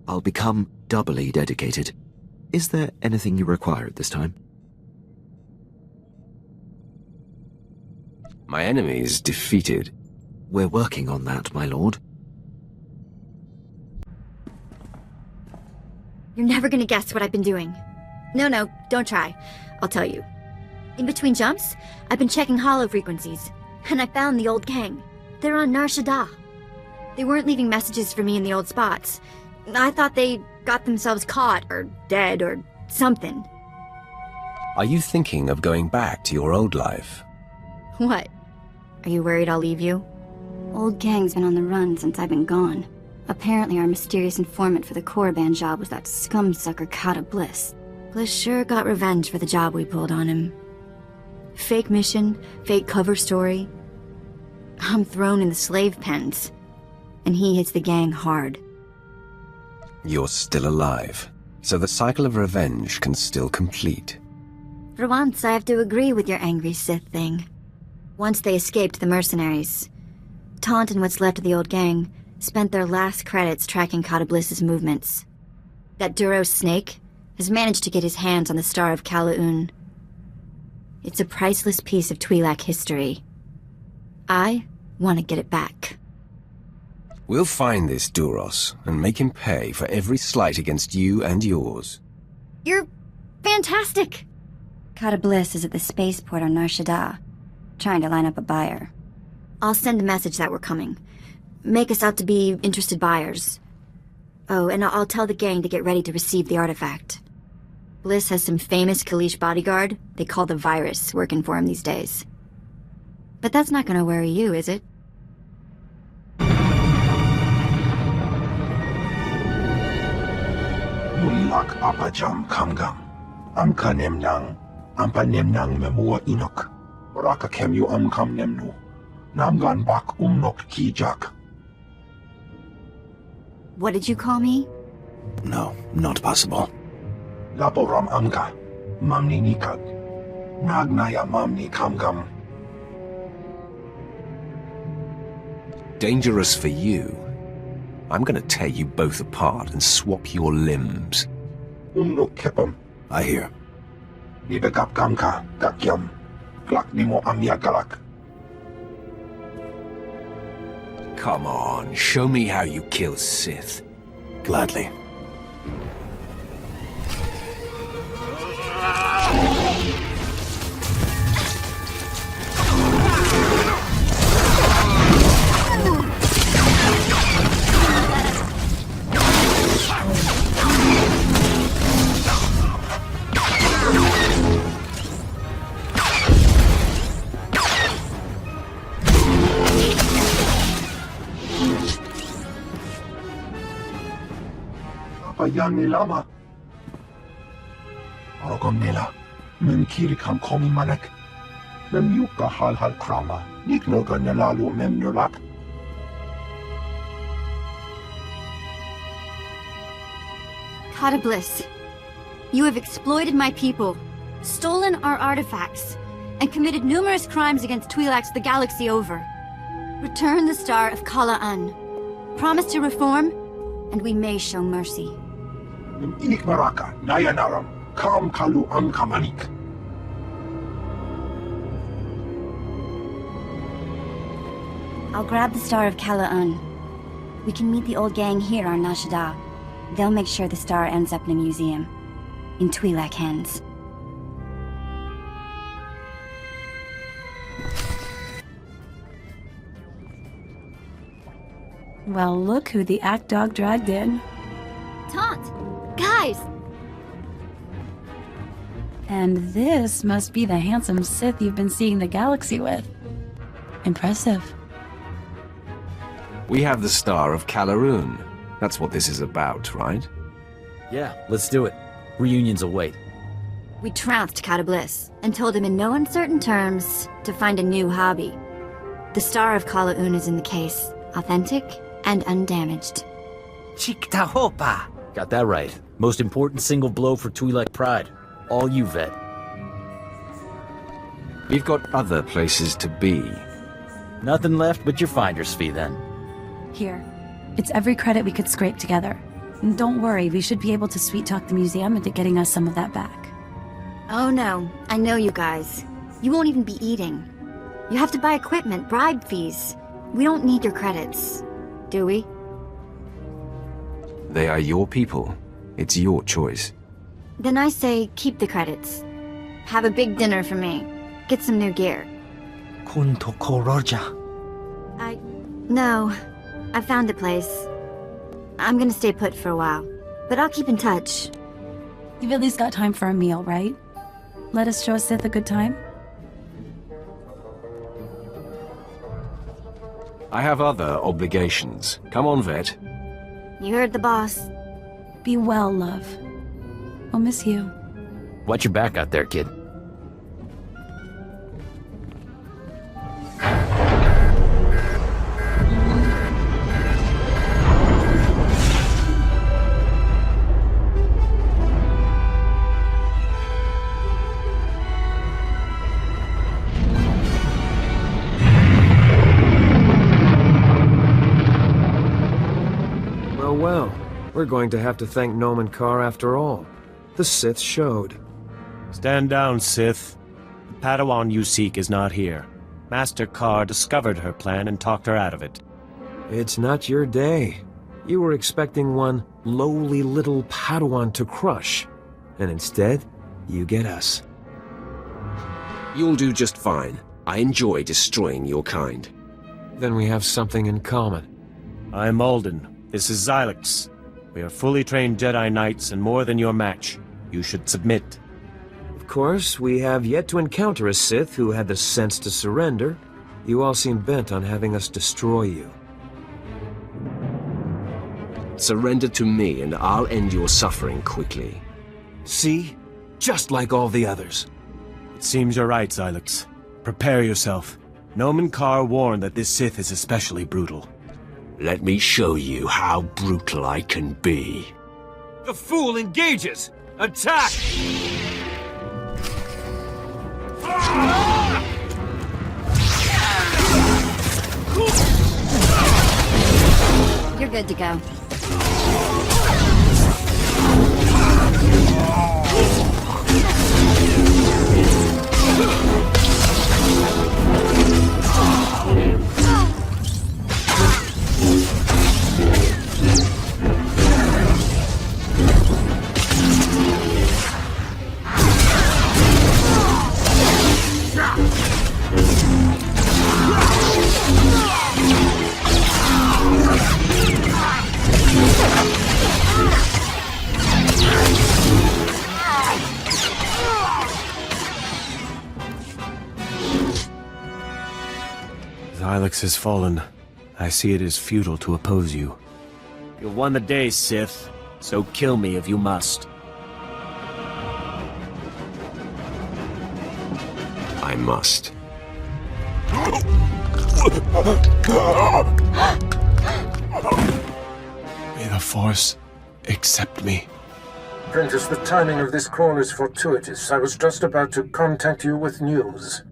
I'll become doubly dedicated. Is there anything you require at this time? My enemy is defeated. We're working on that, my lord. You're never gonna guess what I've been doing. No, don't try. I'll tell you. In between jumps, I've been checking holo frequencies, and I found the old gang. They're on Nar Shaddaa. They weren't leaving messages for me in the old spots. I thought they got themselves caught, or dead, or something. Are you thinking of going back to your old life? What? Are you worried I'll leave you? Old gang's been on the run since I've been gone. Apparently our mysterious informant for the Korriban job was that scumsucker Kata Bliss. Bliss sure got revenge for the job we pulled on him. Fake mission, fake cover story. I'm thrown in the slave pens, and he hits the gang hard. You're still alive, so the cycle of revenge can still complete. For once, I have to agree with your angry Sith thing. Once they escaped the mercenaries, Taunt and what's left of the old gang spent their last credits tracking Kata Bliss's movements. That Duros snake has managed to get his hands on the Star of Kalaun. It's a priceless piece of Twi'lek history. I want to get it back. We'll find this Duros and make him pay for every slight against you and yours. You're fantastic! Kata Bliss is at the spaceport on Nar Shaddaa, trying to line up a buyer. I'll send a message that we're coming. Make us out to be interested buyers. Oh, and I'll tell the gang to get ready to receive the artifact. Bliss has some famous Kalish bodyguard they call the Virus working for him these days. But that's not gonna worry you, is it? Mulak apajam kamgam. Amka nemnang. Ampa nemnang memua inok. Raka kemu amkam nemnu. Namgan bak umnok kijak. What did you call me? No, not possible. Laporam amka. Mamni nikag. Nagnaya mamni kamgam. Dangerous for you. I'm gonna tear you both apart and swap your limbs. Umnok kepam. I hear. Nibekap kamka. Gakyam. Glak nimo amya galak. Come on, show me how you kill Sith. Gladly. Yan nilama. Arogom nila. Mem kirikam komi malek. Mem yuka hal krama. Niknoga nalalu mem nulak. Kata Bliss, you have exploited my people, stolen our artifacts, and committed numerous crimes against Twi'leks the galaxy over. Return the Star of Kala-Un. Promise to reform, and we may show mercy. Inik Maraka, Nayanaram, Kam Kalu Kamanik. I'll grab the Star of Kala-Un. We can meet the old gang here on Nashada. They'll make sure the star ends up in a museum. In Twi'lek hands. Well, look who the act dog dragged in. Taunt! Guys! And this must be the handsome Sith you've been seeing the galaxy with. Impressive. We have the Star of Kala-Un. That's what this is about, right? Yeah, let's do it. Reunions await. We trounced Kata Bliss, and told him in no uncertain terms to find a new hobby. The Star of Kala-Un is in the case, authentic and undamaged. Chiktahopa! Got that right. Most important single blow for Twi'lek pride. All you, Vet. We've got other places to be. Nothing left but your finder's fee, then. Here. It's every credit we could scrape together. And don't worry, we should be able to sweet-talk the museum into getting us some of that back. Oh no, I know you guys. You won't even be eating. You have to buy equipment, bribe fees. We don't need your credits, do we? They are your people. It's your choice. Then I say keep the credits. Have a big dinner for me. Get some new gear. Kunto Koroja. No. I found a place. I'm gonna stay put for a while, but I'll keep in touch. You've at least got time for a meal, right? Let us show Sith a good time? I have other obligations. Come on, Vet. You heard the boss. Be well, love. We'll miss you. Watch your back out there, kid. Well, we're going to have to thank Nomen Karr after all. The Sith showed. Stand down, Sith. The Padawan you seek is not here. Master Karr discovered her plan and talked her out of it. It's not your day. You were expecting one lowly little Padawan to crush. And instead, you get us. You'll do just fine. I enjoy destroying your kind. Then we have something in common. I'm Alden. This is Xylex. We are fully trained Jedi Knights and more than your match. You should submit. Of course, we have yet to encounter a Sith who had the sense to surrender. You all seem bent on having us destroy you. Surrender to me and I'll end your suffering quickly. See? Just like all the others. It seems you're right, Xylex. Prepare yourself. Nomen Karr warned that this Sith is especially brutal. Let me show you how brutal I can be. The fool engages! Attack! You're good to go. Xylex has fallen. I see it is futile to oppose you. You won the day, Sith, so kill me if you must. I must. May the Force accept me. Prentice, the timing of this call is fortuitous. I was just about to contact you with news.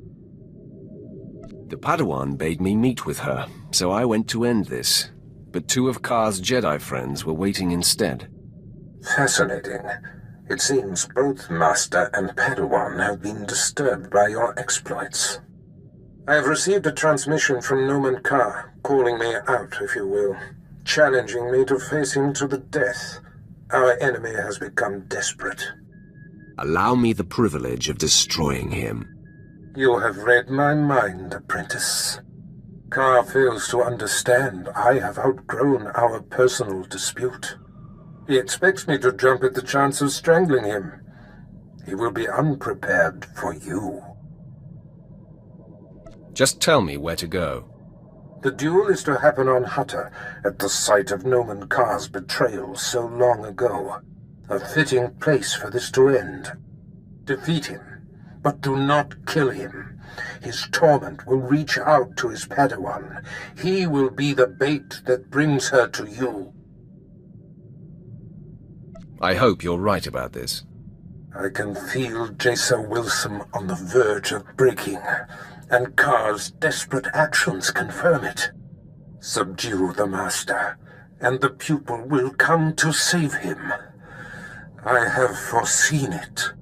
The Padawan bade me meet with her, so I went to end this. But 2 of Ka's Jedi friends were waiting instead. Fascinating. It seems both Master and Padawan have been disturbed by your exploits. I have received a transmission from Noman Ka, calling me out, if you will, challenging me to face him to the death. Our enemy has become desperate. Allow me the privilege of destroying him. You have read my mind, apprentice. Ka fails to understand I have outgrown our personal dispute. He expects me to jump at the chance of strangling him. He will be unprepared for you. Just tell me where to go. The duel is to happen on Hutta, at the site of Noman Ka's betrayal so long ago. A fitting place for this to end. Defeat him, but do not kill him. His torment will reach out to his Padawan. He will be the bait that brings her to you. I hope you're right about this. I can feel Jason Wilson on the verge of breaking, and Ka's desperate actions confirm it. Subdue the Master, and the pupil will come to save him. I have foreseen it.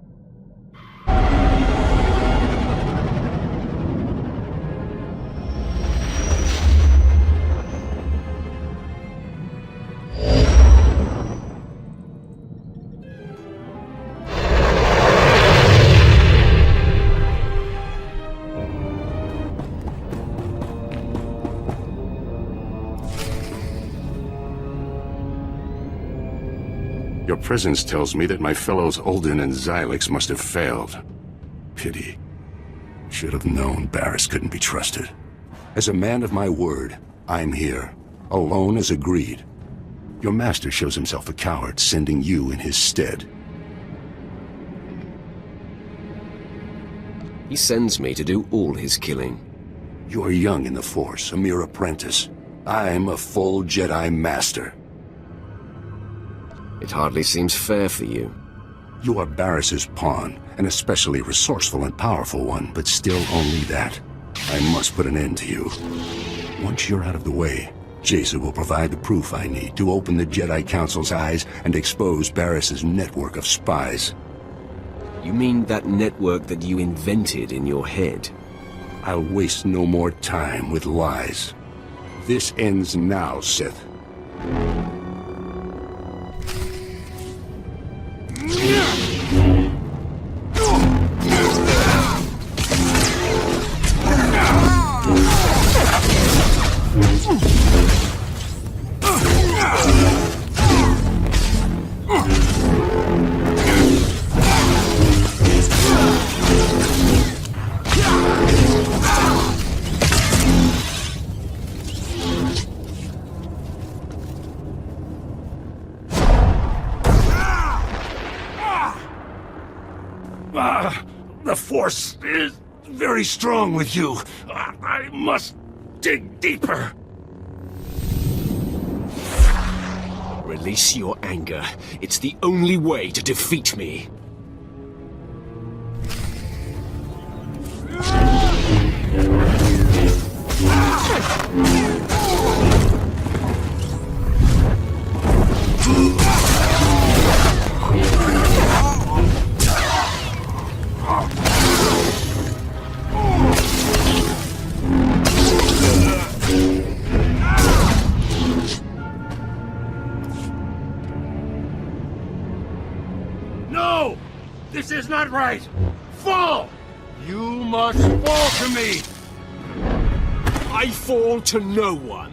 Your presence tells me that my fellows Ulden and Xylix must have failed. Pity. Should have known Barriss couldn't be trusted. As a man of my word, I'm here, alone as agreed. Your master shows himself a coward, sending you in his stead. He sends me to do all his killing. You are young in the Force, a mere apprentice. I'm a full Jedi Master. It hardly seems fair for you. You are Barriss's pawn, an especially resourceful and powerful one, but still only that. I must put an end to you. Once you're out of the way, Jason will provide the proof I need to open the Jedi Council's eyes and expose Barriss's network of spies. You mean that network that you invented in your head? I'll waste no more time with lies. This ends now, Sith. The Force is very strong with you. I must dig deeper. Release your anger. It's the only way to defeat me. No! This is not right! Fall! You must fall to me! I fall to no one.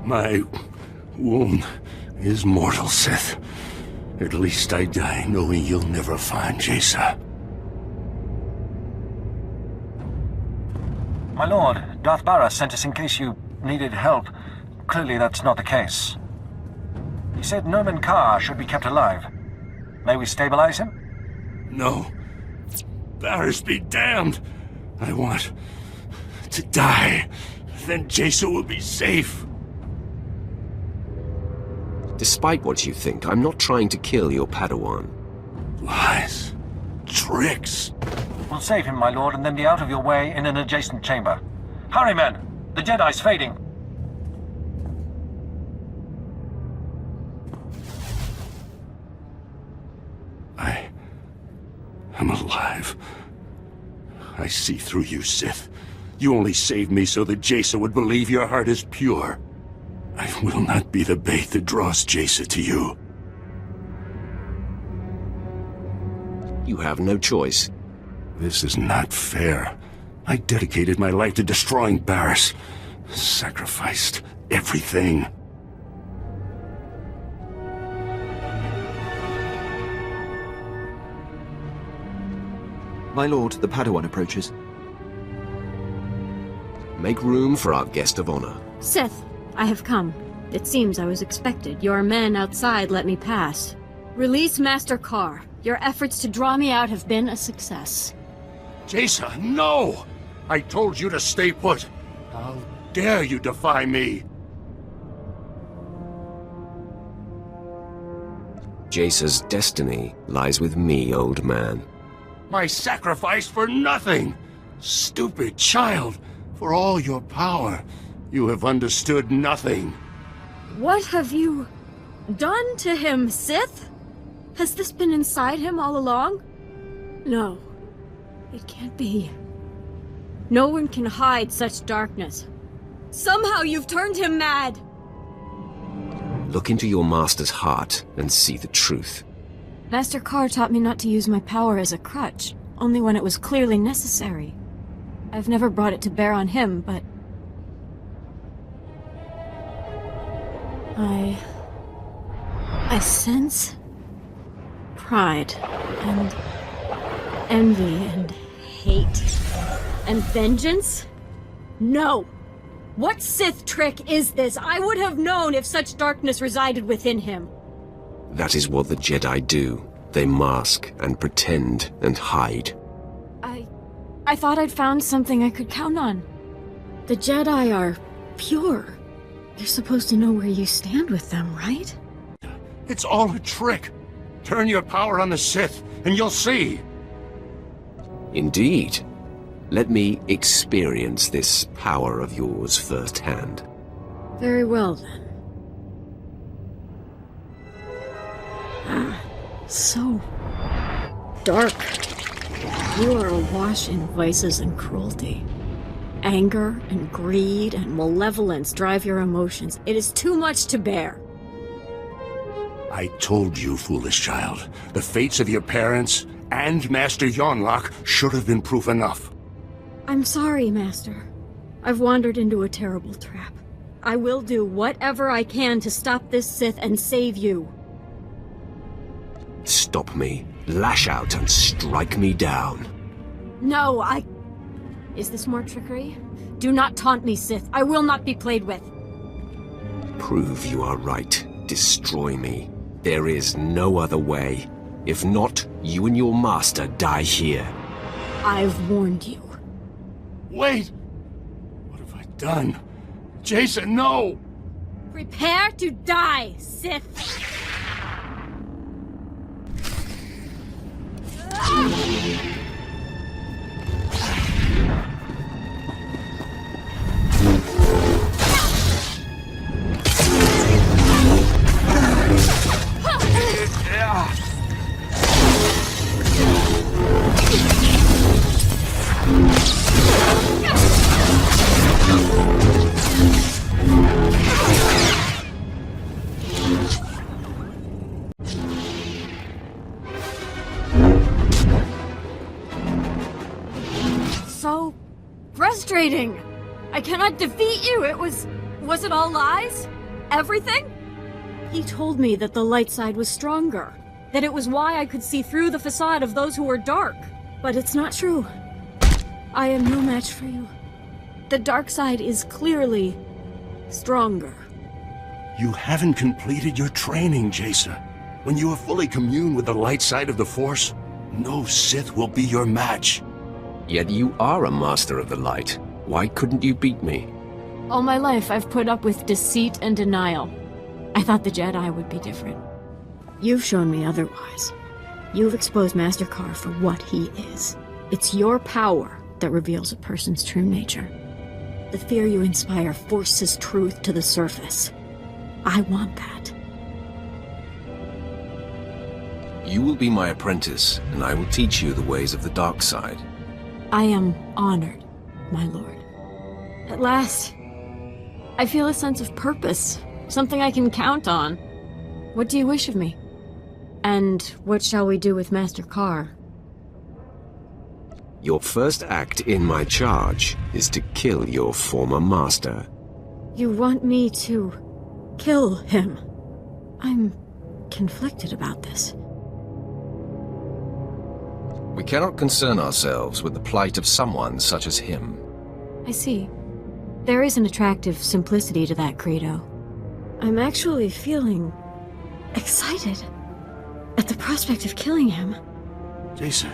My wound is mortal, Sith. At least I die knowing you'll never find Jason. My lord, Darth Barra sent us in case you needed help. Clearly that's not the case. He said Noman Carr should be kept alive. May we stabilize him? No. Barris be damned. I want to die. Then Jason will be safe. Despite what you think, I'm not trying to kill your Padawan. Lies. Tricks. We'll save him, my lord, and then be out of your way in an adjacent chamber. Hurry, men! The Jedi's fading. I'm alive. I see through you, Sith. You only saved me so that Jason would believe your heart is pure. I will not be the bait that draws Jason to you. You have no choice. This is not fair. I dedicated my life to destroying Barris. Sacrificed everything. My lord, the Padawan approaches. Make room for our guest of honor. Sith, I have come. It seems I was expected. Your men outside let me pass. Release Master Carr. Your efforts to draw me out have been a success. Jason, no! I told you to stay put. How dare you defy me? Jace's destiny lies with me, old man. My sacrifice for nothing! Stupid child! For all your power, you have understood nothing. What have you done to him, Sith? Has this been inside him all along? No. It can't be. No one can hide such darkness. Somehow you've turned him mad! Look into your master's heart and see the truth. Master Carr taught me not to use my power as a crutch, only when it was clearly necessary. I've never brought it to bear on him, but... I sense... pride, and... envy, and hate, and vengeance? No! What Sith trick is this? I would have known if such darkness resided within him. That is what the Jedi do. They mask and pretend and hide. I thought I'd found something I could count on. The Jedi are pure. You're supposed to know where you stand with them, right? It's all a trick. Turn your power on the Sith, and you'll see. Indeed. Let me experience this power of yours firsthand. Very well, then. So dark. You are awash in vices and cruelty. Anger and greed and malevolence drive your emotions. It is too much to bear. I told you, foolish child. The fates of your parents and Master Yonlock should have been proof enough. I'm sorry, Master. I've wandered into a terrible trap. I will do whatever I can to stop this Sith and save you. Stop me, lash out and strike me down. No, Is this more trickery? Do not taunt me, Sith. I will not be played with. Prove you are right. Destroy me. There is no other way. If not, you and your master die here. I've warned you. Wait! What have I done? Jason, no! Prepare to die, Sith! So frustrating. I cannot defeat you. Was it all lies? Everything? He told me that the light side was stronger, that it was why I could see through the facade of those who were dark. But it's not true. I am no match for you. The dark side is clearly stronger. You haven't completed your training, Jason. When you have fully communed with the light side of the Force, no Sith will be your match. Yet you are a master of the light. Why couldn't you beat me? All my life, I've put up with deceit and denial. I thought the Jedi would be different. You've shown me otherwise. You've exposed Master Carr for what he is. It's your power that reveals a person's true nature. The fear you inspire forces truth to the surface. I want that. You will be my apprentice, and I will teach you the ways of the dark side. I am honored, my lord. At last, I feel a sense of purpose, something I can count on. What do you wish of me? And what shall we do with Master Carr? Your first act in my charge is to kill your former master. You want me to kill him? I'm conflicted about this. We cannot concern ourselves with the plight of someone such as him. I see. There is an attractive simplicity to that credo. I'm actually feeling excited at the prospect of killing him. Jason,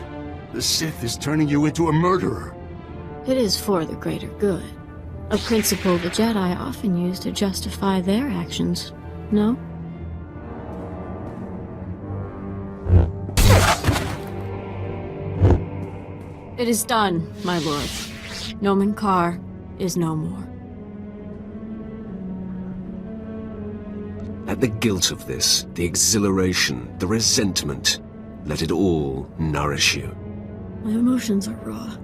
the Sith is turning you into a murderer. It is for the greater good. A principle the Jedi often use to justify their actions, no? It is done, my lord. Nomen Carr is no more. At the guilt of this, the exhilaration, the resentment, let it all nourish you. My emotions are raw,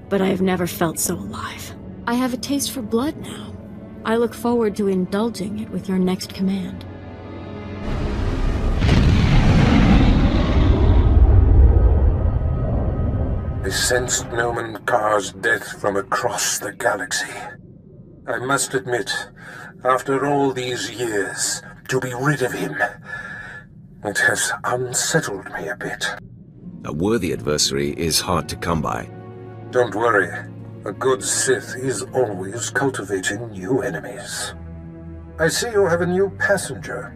but I have never felt so alive. I have a taste for blood now. I look forward to indulging it with your next command. I sensed Nomen Carr's death from across the galaxy. I must admit, after all these years, to be rid of him, it has unsettled me a bit. A worthy adversary is hard to come by. Don't worry. A good Sith is always cultivating new enemies. I see you have a new passenger.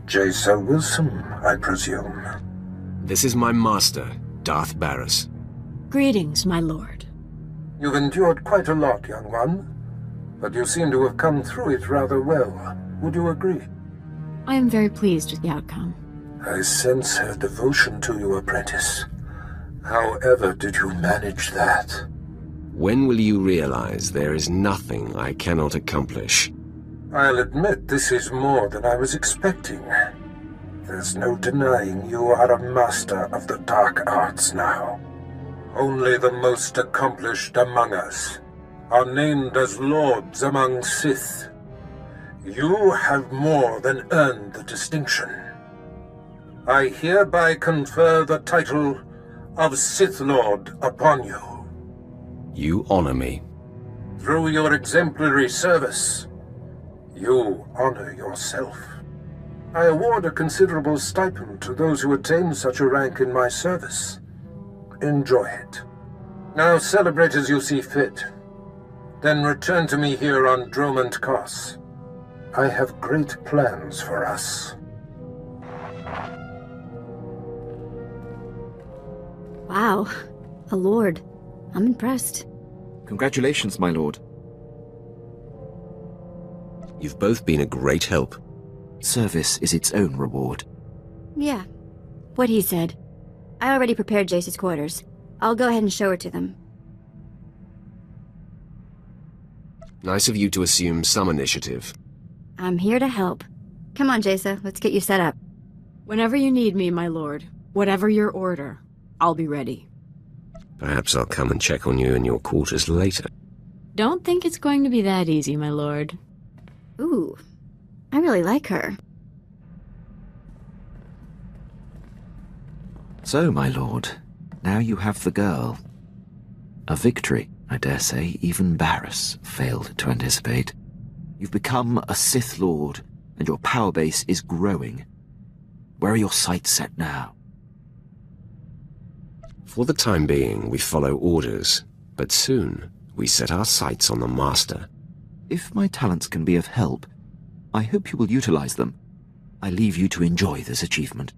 Jason Wilson, I presume. This is my master, Darth Barris. Greetings, my lord. You've endured quite a lot, young one. But you seem to have come through it rather well. Would you agree? I am very pleased with the outcome. I sense her devotion to you, apprentice. However did you manage that? When will you realize there is nothing I cannot accomplish? I'll admit this is more than I was expecting. There's no denying you are a master of the dark arts now. Only the most accomplished among us are named as lords among Sith. You have more than earned the distinction. I hereby confer the title of Sith Lord upon you. You honor me. Through your exemplary service, you honor yourself. I award a considerable stipend to those who attain such a rank in my service. Enjoy it. Now celebrate as you see fit. Then return to me here on Dromund Kaas. I have great plans for us. Wow, a lord. I'm impressed. Congratulations, my lord. You've both been a great help. Service is its own reward. Yeah, what he said. I already prepared Jace's quarters. I'll go ahead and show her to them. Nice of you to assume some initiative. I'm here to help. Come on, Jace, let's get you set up. Whenever you need me, my lord, whatever your order, I'll be ready. Perhaps I'll come and check on you in your quarters later. Don't think it's going to be that easy, my lord. Ooh, I really like her. So, my lord, now you have the girl. A victory, I dare say, even Barris failed to anticipate. You've become a Sith Lord, and your power base is growing. Where are your sights set now? For the time being, we follow orders, but soon We set our sights on the Master. If my talents can be of help, I hope you will utilize them. I leave you to enjoy this achievement.